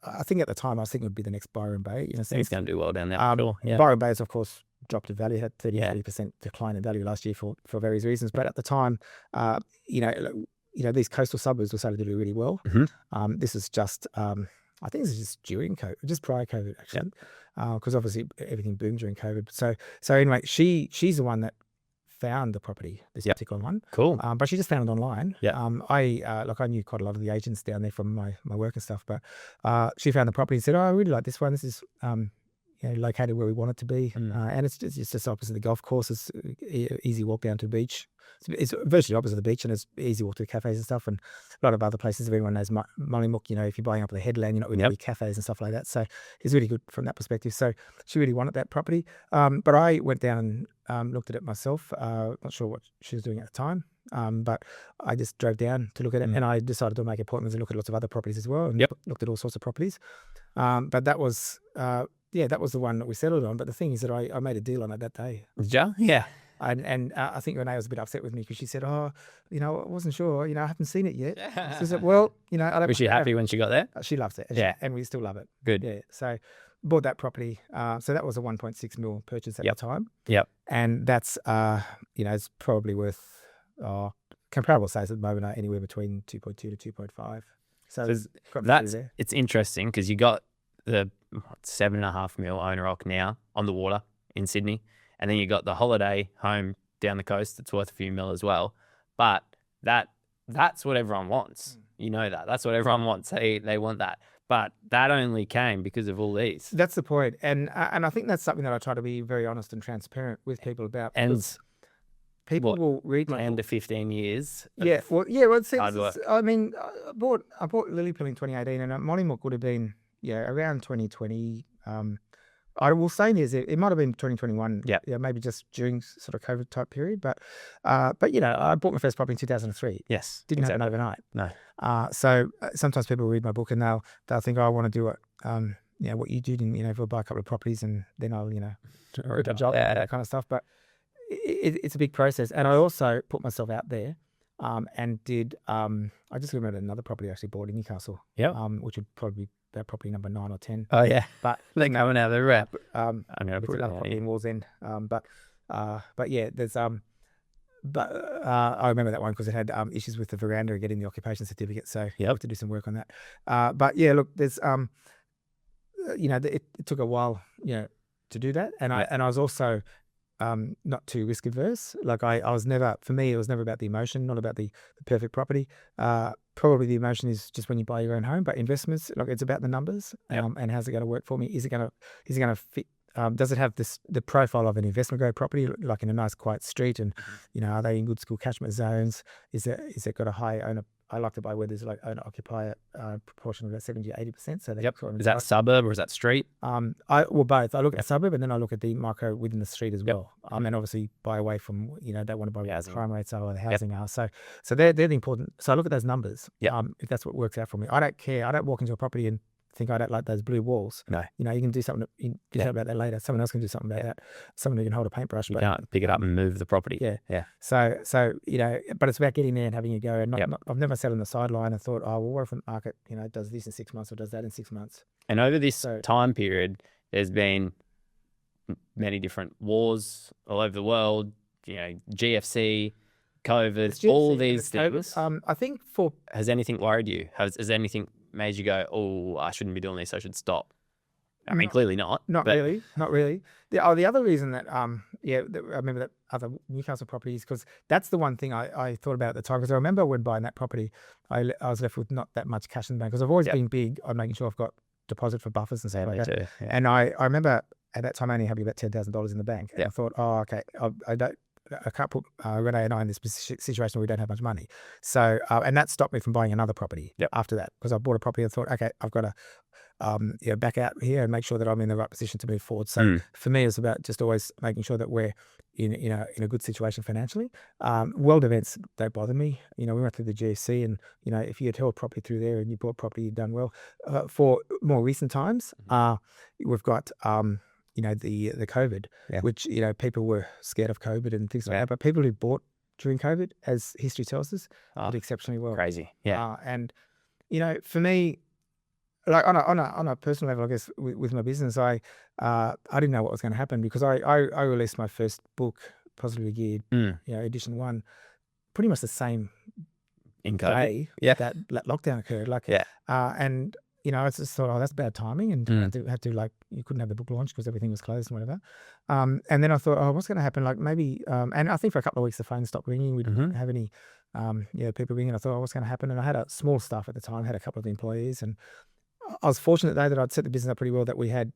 I think at the time I was thinking it would be the next Byron Bay. I think it's going to do well down there. Sure. Yeah. Byron Bay has, of course, dropped in value, had 30% decline in value last year for various reasons. But at the time, these coastal suburbs were starting to do really well. This is just, I think this is just during COVID, just prior COVID actually, because obviously everything boomed during COVID. So anyway, she's the one that found the property, this particular one. Cool. But she just found it online. Yeah. I knew quite a lot of the agents down there from my work and stuff, but she found the property and said, I really like this one. This is located where we want it to be. And it's just opposite the golf course. It's easy walk down to the beach. It's virtually opposite the beach, and it's easy walk to the cafes and stuff, and a lot of other places. Everyone knows Mollymook, if you're buying up the headland, you're not really cafes and stuff like that. So it's really good from that perspective. So she really wanted that property. But I went down and looked at it myself. Not sure what she was doing at the time. But I just drove down to look at it, and I decided to make appointments and look at lots of other properties as well, and looked at all sorts of properties. But that was, that was the one that we settled on. But the thing is that I made a deal on it that day. Did you? Yeah. And I think Renee was a bit upset with me because she said, I wasn't sure, I haven't seen it yet. So I said, well, I don't. Was she happy when she got there? She loves it. Yeah. And we still love it. Good. Yeah. So bought that property. So that was a 1.6 mil purchase at the time. Yep. And that's, it's probably worth, comparable size at the moment, anywhere between 2.2 to 2.5. So it's interesting because you got the 7.5 mil owner occ now on the water in Sydney, and then you got the holiday home down the coast that's worth a few mil as well. But that's what everyone wants. You know that's what everyone wants. They want that. But that only came because of all these. That's the point. And I think that's something that I try to be very honest and transparent with people about. And people will read my 10 to 15 years. Yeah. Well, it seems, hard work. I mean, I bought Lilypool in 2018, and Mollymook would have been around 2020. I will say this, it might have been 2021. Yeah. Maybe just during sort of COVID type period. But I bought my first property in 2003. Yes. Didn't happen overnight. No. So sometimes people read my book and they'll think, I want to do it. What you did, and if I buy a couple of properties and then I'll rip a job, that kind of stuff. But it's a big process. And I also put myself out there and did. I just remembered another property I actually bought in Newcastle. Yeah. Which would probably be about property number 9 or 10. Oh yeah. But they go and have the wrap. I'm going to put another property in Walls End. But yeah, there's But I remember that one because it had issues with the veranda and getting the occupation certificate. So I have to do some work on that. But yeah, look, there's it took a while to do that, and I was also not too risk averse. Like I was never, for me, it was never about the emotion, not about the perfect property. Probably the emotion is just when you buy your own home, but investments, like it's about the numbers and how's it going to work for me? Is it going to fit? Does it have the profile of an investment grade property, like in a nice quiet street? And are they in good school catchment zones? Is it got a high owner? I like to buy where there's like owner occupier proportion of about 70 to 80%. So is that suburb or is that street? Both. I look at the suburb and then I look at the micro within the street as well. And obviously buy away from don't want to buy where the crime rates are or the housing are. So they're the important. So I look at those numbers. If that's what works out for me, I don't care. I don't walk into a property and think I don't like those blue walls. No. You can do something about that later. Someone else can do something about that. Someone who can hold a paintbrush. You can't pick it up and move the property. Yeah. So but it's about getting there and having a go. And I've never sat on the sideline and thought, oh, well, what if the market, does this in 6 months or does that in 6 months? And over this time period, there's been many different wars all over the world, GFC, COVID, all these things. I think has anything worried you? Has anything made you go, oh, I shouldn't be doing this, I should stop? I mean, clearly not. Not really. The other reason that, I remember that other Newcastle properties, because that's the one thing I thought about at the time, because I remember when buying that property, I was left with not that much cash in the bank, because I've always been big on making sure I've got deposit for buffers and stuff like that. Too. And I remember at that time I only had about $10,000 in the bank. And I thought, oh, okay, I can't put Renee and I in this situation where we don't have much money. So, and that stopped me from buying another property after that, because I bought a property and thought, okay, I've got to back out here and make sure that I'm in the right position to move forward. So for me, it's about just always making sure that we're in a good situation financially. World events don't bother me. We went through the GFC, and if you had held property through there and you bought property, you've done well. For more recent times, we've got the COVID, which, people were scared of COVID and things like that. But people who bought during COVID, as history tells us, did exceptionally well. Crazy. Yeah. And, for me, like on a personal level, I guess with my business, I didn't know what was going to happen, because I released my first book, Positively Geared, edition 1, pretty much the same in COVID. Day that lockdown occurred. And I just thought, oh, that's bad timing, and had to you couldn't have the book launch because everything was closed and whatever. And then I thought, oh, what's going to happen? Like maybe, and I think for a couple of weeks the phone stopped ringing. We didn't have any, people ringing. I thought, oh, what's going to happen? And I had a small staff at the time, had a couple of employees, and I was fortunate though that I'd set the business up pretty well. That we had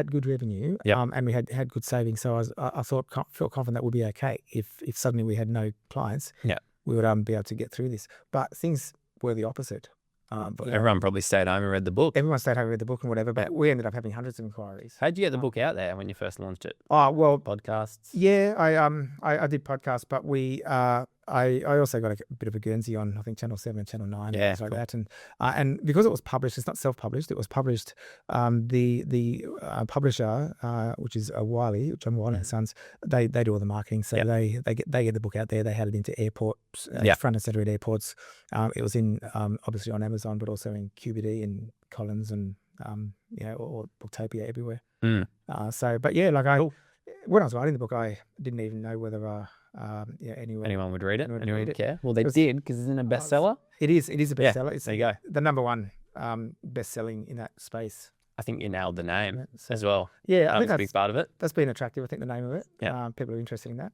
good revenue, and we had good savings. So I felt confident that we'd be okay if suddenly we had no clients. We would be able to get through this. But things were the opposite. But everyone probably stayed home and read the book. Everyone stayed home and read the book and whatever, but we ended up having hundreds of inquiries. How did you get the book out there when you first launched it? Oh, well, podcasts. Yeah, I did podcasts, but I also got a bit of a Guernsey on, I think, Channel 7 and Channel 9 and things like that. And because it was published, it's not self-published, it was published, the publisher, which is Wiley, which I'm Wiley and Sons, they do all the marketing. So they get the book out there. They had it into airports, front and center at airports. It was in, obviously on Amazon, but also in QBD and Collins and or Booktopia everywhere. Mm. But yeah, like Cool. when I was writing the book, I didn't even know whether Anyone would read it? anyone would Anyone read would it. care? Well, they was- did because it's in a bestseller. It is a bestseller. It's There you go. the number one best-selling in that space. I think you nailed the name Yeah, as well. Yeah, I That think was a big part of it. that's been attractive. I think the name of it. Yeah. People are interested in that.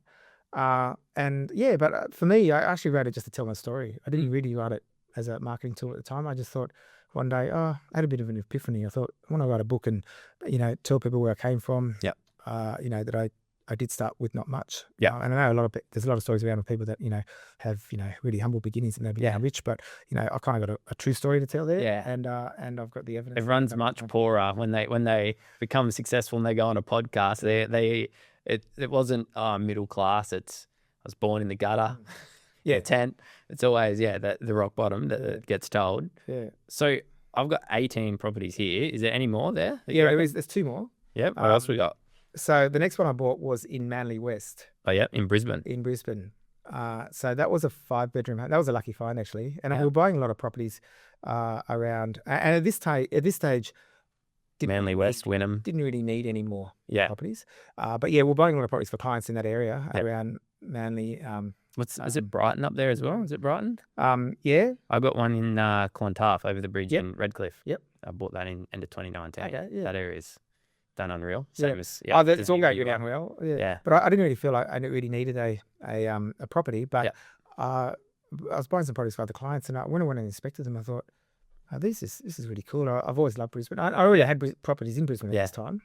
But for me, I actually wrote it just to tell my story. I didn't really write it as a marketing tool at the time. I just thought one day, I had a bit of an epiphany. I thought, I want to write a book and, tell people where I came from. Yep. That I did start with not much. Yeah. And I know there's a lot of stories around of people that, have, really humble beginnings and they become rich. But, I kind of got a true story to tell there. Yeah. And I've got the evidence. Everyone's much poorer when they become successful and they go on a podcast. It wasn't middle class. I was born in the gutter. Yeah. Tent. It's always the rock bottom that gets told. Yeah. So I've got 18 properties here. Is there any more there? Yeah, there's two more. Yep. What else we got? So the next one I bought was in Manly West. Oh yeah, in Brisbane. So that was a 5-bedroom house. That was a lucky find actually. And we were buying a lot of properties around. And at this stage, Manly West, Wynnum. didn't really need any more Yeah. properties. But yeah, we're buying a lot of properties for clients in that area around Manly. Is it Brighton up there as well? Is it Brighton? Yeah. I got one in Clontarf over the bridge in Redcliff. Yep. I bought that in end of 2019. Okay, yeah. That area's done unreal. Yeah. Same as It's all going really well. Yeah. Yeah. But I didn't really feel like I really needed a property. But I was buying some properties for other clients, and when I went and inspected them, I thought, this is really cool. I've always loved Brisbane. I already had properties in Brisbane at this time.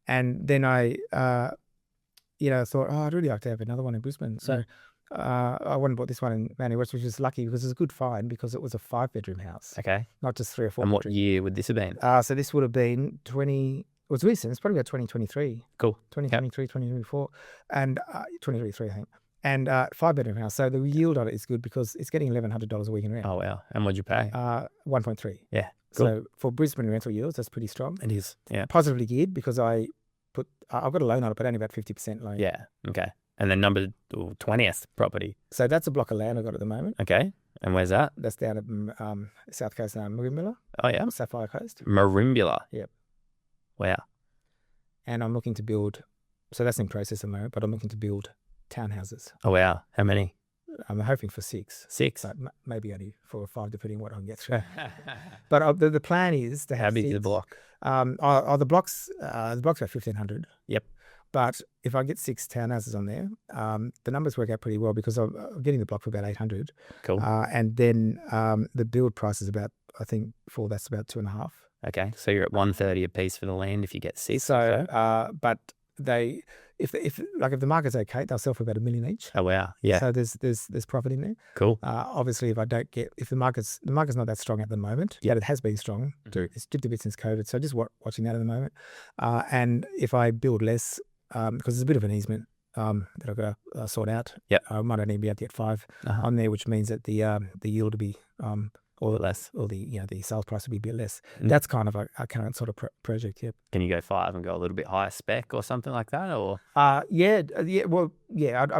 And then I thought, I'd really like to have another one in Brisbane. So I went and bought this one in Manly West, which was lucky because it was a good find because it was a 5-bedroom house. Okay. Not just 3 or 4. And what year would this have been? So this would have been it was recent. It's probably about 2023. Cool. 2023, 2024, and 2023, I think. And 5-bedroom house. So the yield on it is good because it's getting $1,100 a week in rent. Oh, wow. And what'd you pay? 1.3. Yeah. Cool. Cool. So for Brisbane rental yields, that's pretty strong. It is. Yeah. Positively geared because I've got a loan on it, but only about 50% loan. Yeah. Okay. And then number 20th property. So that's a block of land I've got at the moment. Okay. And where's that? That's down at South Coast, Merimbula. Oh, yeah. Sapphire Coast. Merimbula. Yep. Wow. And I'm looking to build, so that's in process at the moment, but I'm looking to build townhouses. Oh, wow. How many? I'm hoping for 6. 6. But maybe only 4 or 5, depending on what I can get through. But the plan is to have How big is the 6. block? The block's about 1,500. Yep. But if I get 6 townhouses on there, the numbers work out pretty well because I'm getting the block for about 800. Cool. And then the build price is about, I think, that's about 2.5. Okay. So you're at 130 a piece for the land if you get 6. So, but if the market's okay, they'll sell for about $1 million each. Oh, wow. Yeah. So there's profit in there. Cool. Obviously, if the market's not that strong at the moment, but it has been strong. It's dipped a bit since COVID. So just watching that at the moment. And if I build less, because there's a bit of an easement that I've got to sort out. Yep. I might only be able to get 5 on there, which means that the yield will be or less, or the sales price will be a bit less. That's kind of a current sort of project. Yep. Can you go 5 and go a little bit higher spec or something like that, or? I'd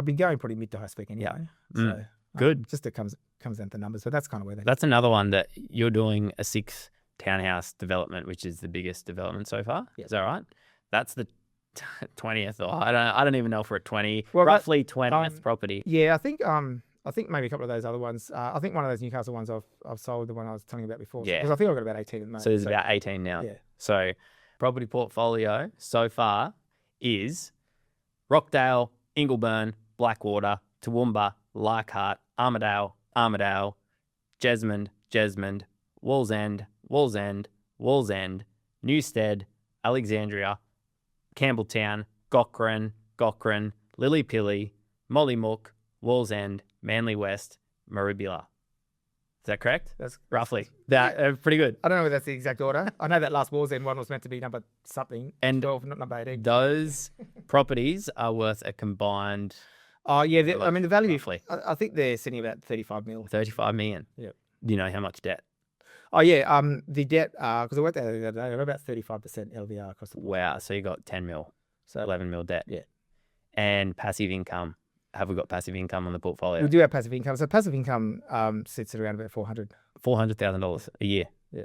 be going pretty mid to high spec anyway. Yeah. So Good. Just it comes down to numbers. So that's kind of where That's another one that you're doing a 6 townhouse development, which is the biggest development so far. Yep. Is that right? That's the 20th, or I don't even know if we're at 20. Well, roughly 20th property. Yeah, I think maybe a couple of those other ones. I think one of those Newcastle ones I've sold, the one I was telling you about before. Yeah. Because I think I've got about 18 at the moment. So there's about 18 now. Yeah. So property portfolio so far is Rockdale, Ingleburn, Blackwater, Toowoomba, Leichhardt, Armidale, Jesmond, Wallsend, Newstead, Alexandria, Campbelltown, Cochrane, Lillypilly, Mollymook, Wallsend, Manly West, Merimbula. Is that correct? That's roughly. That pretty good. I don't know if that's the exact order. I know that last Wallsend one was meant to be number something, and 12, not number 18. Those properties are worth a combined. Oh yeah, the value. Roughly. I think they're sitting about 35 mil. 35 million. Yep. Do you know how much debt? Oh yeah, the debt, because I worked out the other day, they're about 35% LVR across the board. Wow, so you got 10 mil, so 11 mil debt. Yeah. And passive income. Have we got passive income on the portfolio? We do have passive income. So passive income sits at around about $400,000 $400,000 a year. Yeah.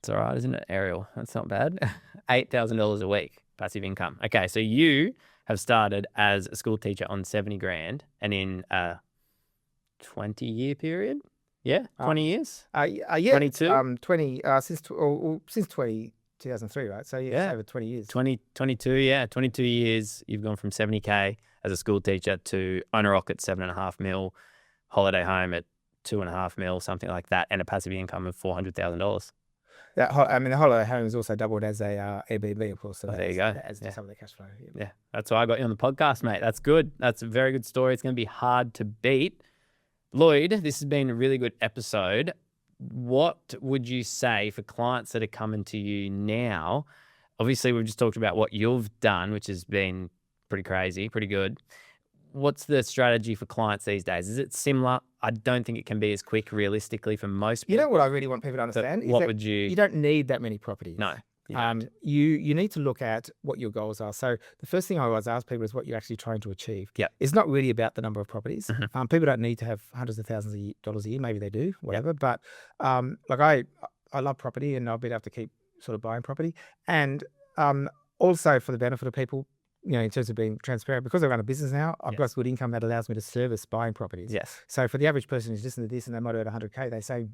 It's all right, isn't it, Ariel? That's not bad. $8,000 a week passive income. Okay, so you have started as a school teacher on 70 grand, and in a 20-year period, 20 years, Yeah, 22, 20 since 2003, right? So it's over 20 years. 22 years. You've gone from 70K as a school teacher to owner-occ at 7.5 mil, holiday home at 2.5 mil, something like that, and a passive income of $400,000. The holiday home is also doubled as a Airbnb, of course. So there you go. That adds to some of the cash flow. Yeah, that's why I got you on the podcast, mate. That's good. That's a very good story. It's going to be hard to beat. Lloyd, this has been a really good episode. What would you say for clients that are coming to you now? Obviously, we've just talked about what you've done, which has been pretty crazy, pretty good. What's the strategy for clients these days? Is it similar? I don't think it can be as quick realistically for most people. You know what I really want people to understand? What would you... You don't need that many properties. No. You need to look at what your goals are. So the first thing I always ask people is what you're actually trying to achieve. Yeah. It's not really about the number of properties. Mm-hmm. People don't need to have hundreds of thousands of dollars a year. Maybe they do, whatever. But I love property, and I've been able to keep sort of buying property. And also for the benefit of people, in terms of being transparent, because I run a business now, I've got good income that allows me to service buying properties. Yes. So for the average person who's listening to this and they might earn 100K, they say,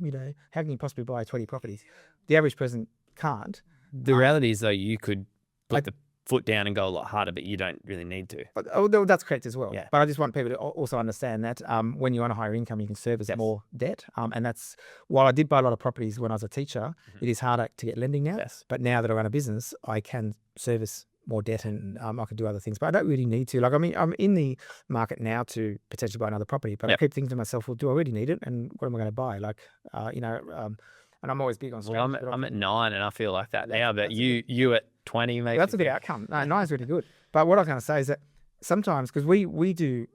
how can you possibly buy 20 properties? The average person can't. The reality is, though, you could put the foot down and go a lot harder, but you don't really need to. But, that's correct as well. Yeah. But I just want people to also understand that when you're on a higher income, you can service more debt. And that's, while I did buy a lot of properties when I was a teacher, it is harder to get lending now. Yes. But now that I run a business, I can service more debt, and I can do other things, but I don't really need to. I'm in the market now to potentially buy another property, but I keep thinking to myself, well, do I really need it? And what am I going to buy? And I'm always big on strategy. Well, I'm at 9 and I feel like that now, but you at 20, maybe. That's a good outcome. No, 9 is really good. But what I was going to say is that sometimes, because we do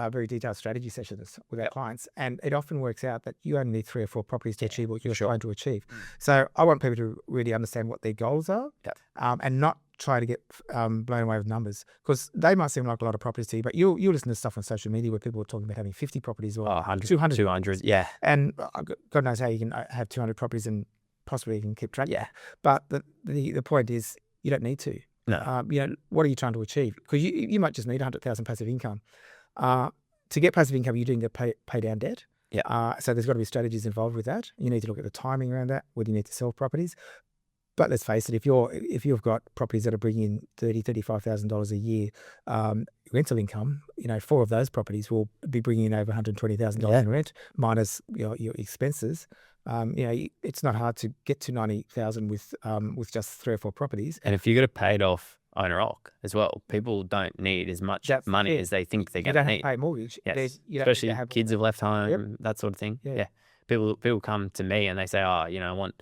very detailed strategy sessions with our clients, and it often works out that you only need 3 or 4 properties to achieve what you're trying to achieve. So I want people to really understand what their goals are, and not try to get blown away with numbers, because they might seem like a lot of properties to you, but you listen to stuff on social media where people are talking about having 50 properties or 200. Yeah. And God knows how you can have 200 properties and possibly you can keep track. Yeah. But the point is, you don't need to. No. What are you trying to achieve? Because you might just need 100,000 passive income. To get passive income, you're doing to pay down debt. Yeah. So there's got to be strategies involved with that. You need to look at the timing around that. Whether you need to sell properties. But let's face it, if you've got properties that are bringing in $35,000 a year rental income, 4 of those properties will be bringing in over $120,000 in rent minus your expenses. It's not hard to get to $90,000 with just 3 or 4 properties. And if you got a paid off owner-occ as well, people don't need as much money as they think they're going to need. You don't have to pay a mortgage. Yes. Especially kids have left home, that sort of thing. Yeah. People come to me and they say, I want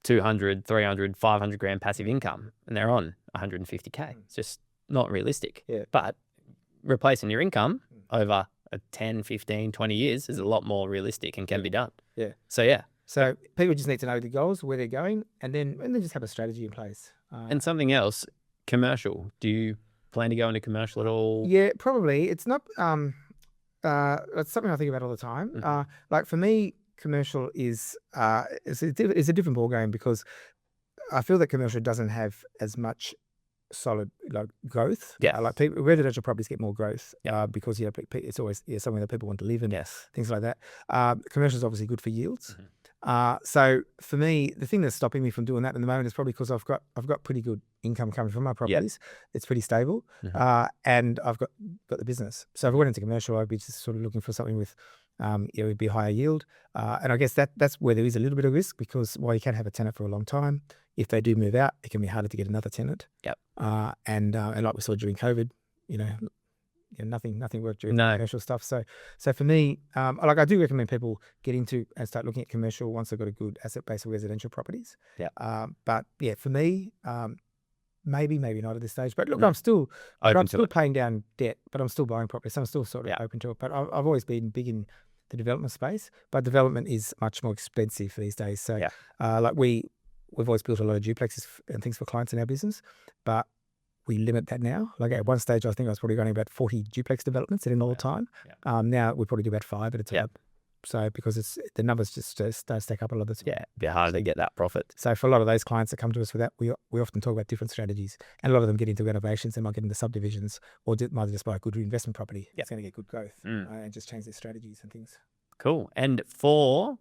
200, 300, 500 grand passive income, and they're on 150K. It's just not realistic. Yeah. But replacing your income over a 10, 15, 20 years is a lot more realistic and can be done. Yeah. So people just need to know the goals, where they're going, and then just have a strategy in place. And something else, commercial. Do you plan to go into commercial at all? Yeah, probably. It's not. It's something I think about all the time. Like for me, commercial is a different ballgame, because I feel that commercial doesn't have as much solid growth. Yeah. Like residential properties get more growth because it's always something that people want to live in. Yes. Things like that. Commercial is obviously good for yields. So for me, the thing that's stopping me from doing that at the moment is probably because I've got pretty good income coming from my properties. It's pretty stable, and I've got the business. So if I went into commercial, I'd be just sort of looking for something with, it would be higher yield, and I guess that's where there is a little bit of risk, because while you can have a tenant for a long time, if they do move out, it can be harder to get another tenant. Yep. And like we saw during COVID, nothing worked during commercial stuff. So for me, I do recommend people get into and start looking at commercial once they've got a good asset base of residential properties. Yeah. But yeah, for me, maybe not at this stage. But look, I'm still paying down debt, but I'm still buying properties. So I'm still sort of open to it. But I've always been big in the development space. But development is much more expensive these days. So we've always built a lot of duplexes and things for clients in our business, but we limit that now. Like at one stage, I think I was probably running about 40 duplex developments at an all time. Now we probably do about 5 at a time. So because the numbers just don't stack up a lot of the time. Yeah, it'd be harder to get that profit. So for a lot of those clients that come to us with that, we often talk about different strategies, and a lot of them get into renovations. They might get into subdivisions, or might just buy a good investment property. It's going to get good growth and just change their strategies and things. Cool. And for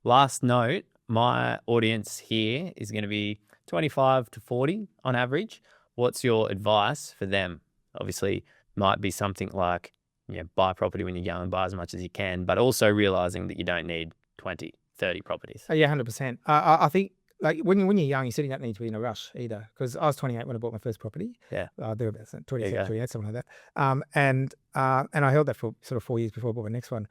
last note, my audience here is going to be 25 to 40 on average. What's your advice for them? Obviously, might be something like, buy property when you're young, buy as much as you can, but also realizing that you don't need 20, 30 properties. Oh, yeah, 100%. I think like when you're young, you certainly don't need to be in a rush either. Because I was 28 when I bought my first property. Yeah. There about 27, 28, something like that. And I held that for sort of 4 years before I bought my next one.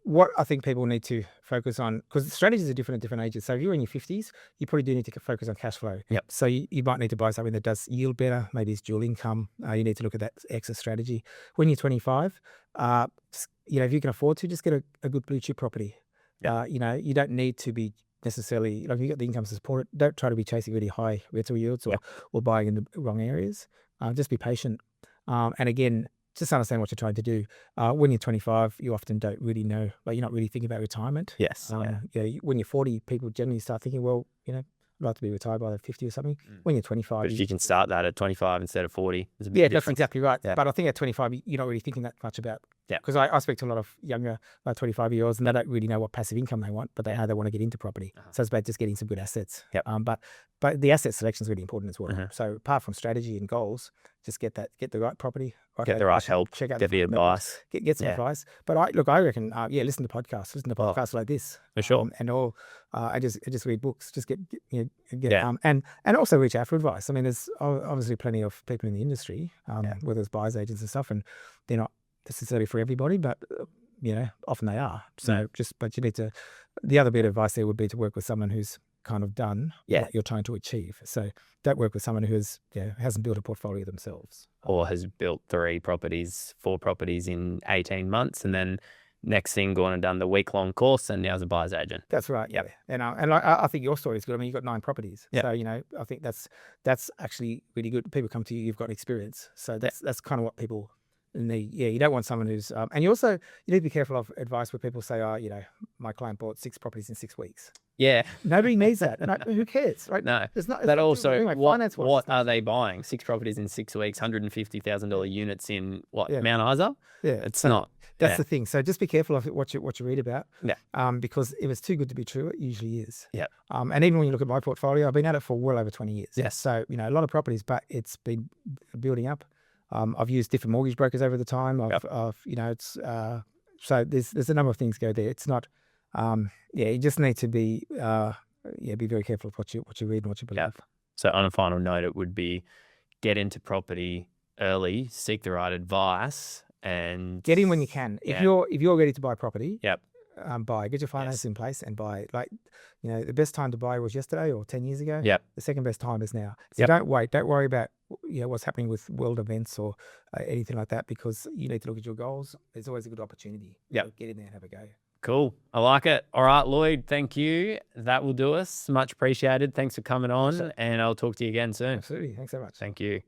What I think people need to focus on, because strategies are different at different ages. So if you're in your 50s, you probably do need to focus on cash flow. Yep. So you might need to buy something that does yield better. Maybe it's dual income. You need to look at that exit strategy. When you're 25, if you can afford to, just get a good blue chip property. Yep. You don't need to be necessarily, like, if you've got the income to support it, don't try to be chasing really high rental yields or buying in the wrong areas. Just be patient. And again, just understand what you're trying to do. When you're 25, you often don't really know, like, you're not really thinking about retirement. Yes. When you're 40, people generally start thinking, well, I'd like to be retired by 50 or something. When you're 25. But if you can start that at 25 instead of 40, there's a big difference. That's exactly right. Yeah. But I think at 25, you're not really thinking that much about. Yeah. Because I speak to a lot of younger, like 25-year-olds, and they don't really know what passive income they want, but they know they want to get into property. So it's about just getting some good assets. Yep. But the asset selection is really important as well. Mm-hmm. So apart from strategy and goals, just get the right property. Get the right help. Check out get the advice. Get some advice. But I reckon, listen to podcasts. Listen to podcasts like this. For sure. I just read books. Just get and also reach out for advice. I mean, there's obviously plenty of people in the industry, whether it's buyers agents and stuff, and they're not necessarily for everybody, but often they are. So but you need to. The other bit of advice there would be to work with someone who's kind of done what you're trying to achieve. So don't work with someone who hasn't built a portfolio themselves, or has built 4 properties in 18 months, and then next thing gone and done the week-long course, and now as a buyer's agent. That's right. Yep. And I think your story is good. I mean, you've got 9 properties. Yep. So I think that's actually really good. People come to you, you've got experience. So that's kind of what people need. Yeah, you don't want someone who's and you need to be careful of advice where people say, my client bought 6 properties in 6 weeks. Yeah. Nobody needs that. No, who cares, right? No. There's not. That also, anyway, what are they buying? 6 properties in 6 weeks, $150,000 units in Mount Isa? Yeah. It's not. That's the thing. So just be careful of what you read about. Yeah. Because if it's too good to be true, it usually is. Yeah. And even when you look at my portfolio, I've been at it for well over 20 years. Yes. So, a lot of properties, but it's been building up. I've used different mortgage brokers over the time. It's so there's a number of things go there. It's not. You just need to be very careful of what you read and what you believe. Yeah. So on a final note, it would be get into property early, seek the right advice, and get in when you can. If you're ready to buy property, buy. Get your finance in place and buy. Like, the best time to buy was yesterday or 10 years ago. Yep. The second best time is now. So don't wait. Don't worry about what's happening with world events or anything like that, because you need to look at your goals. There's always a good opportunity. Yep. So get in there and have a go. Cool. I like it. All right, Lloyd, thank you. That will do us. Much appreciated. Thanks for coming on, and I'll talk to you again soon. Absolutely. Thanks so much. Thank you.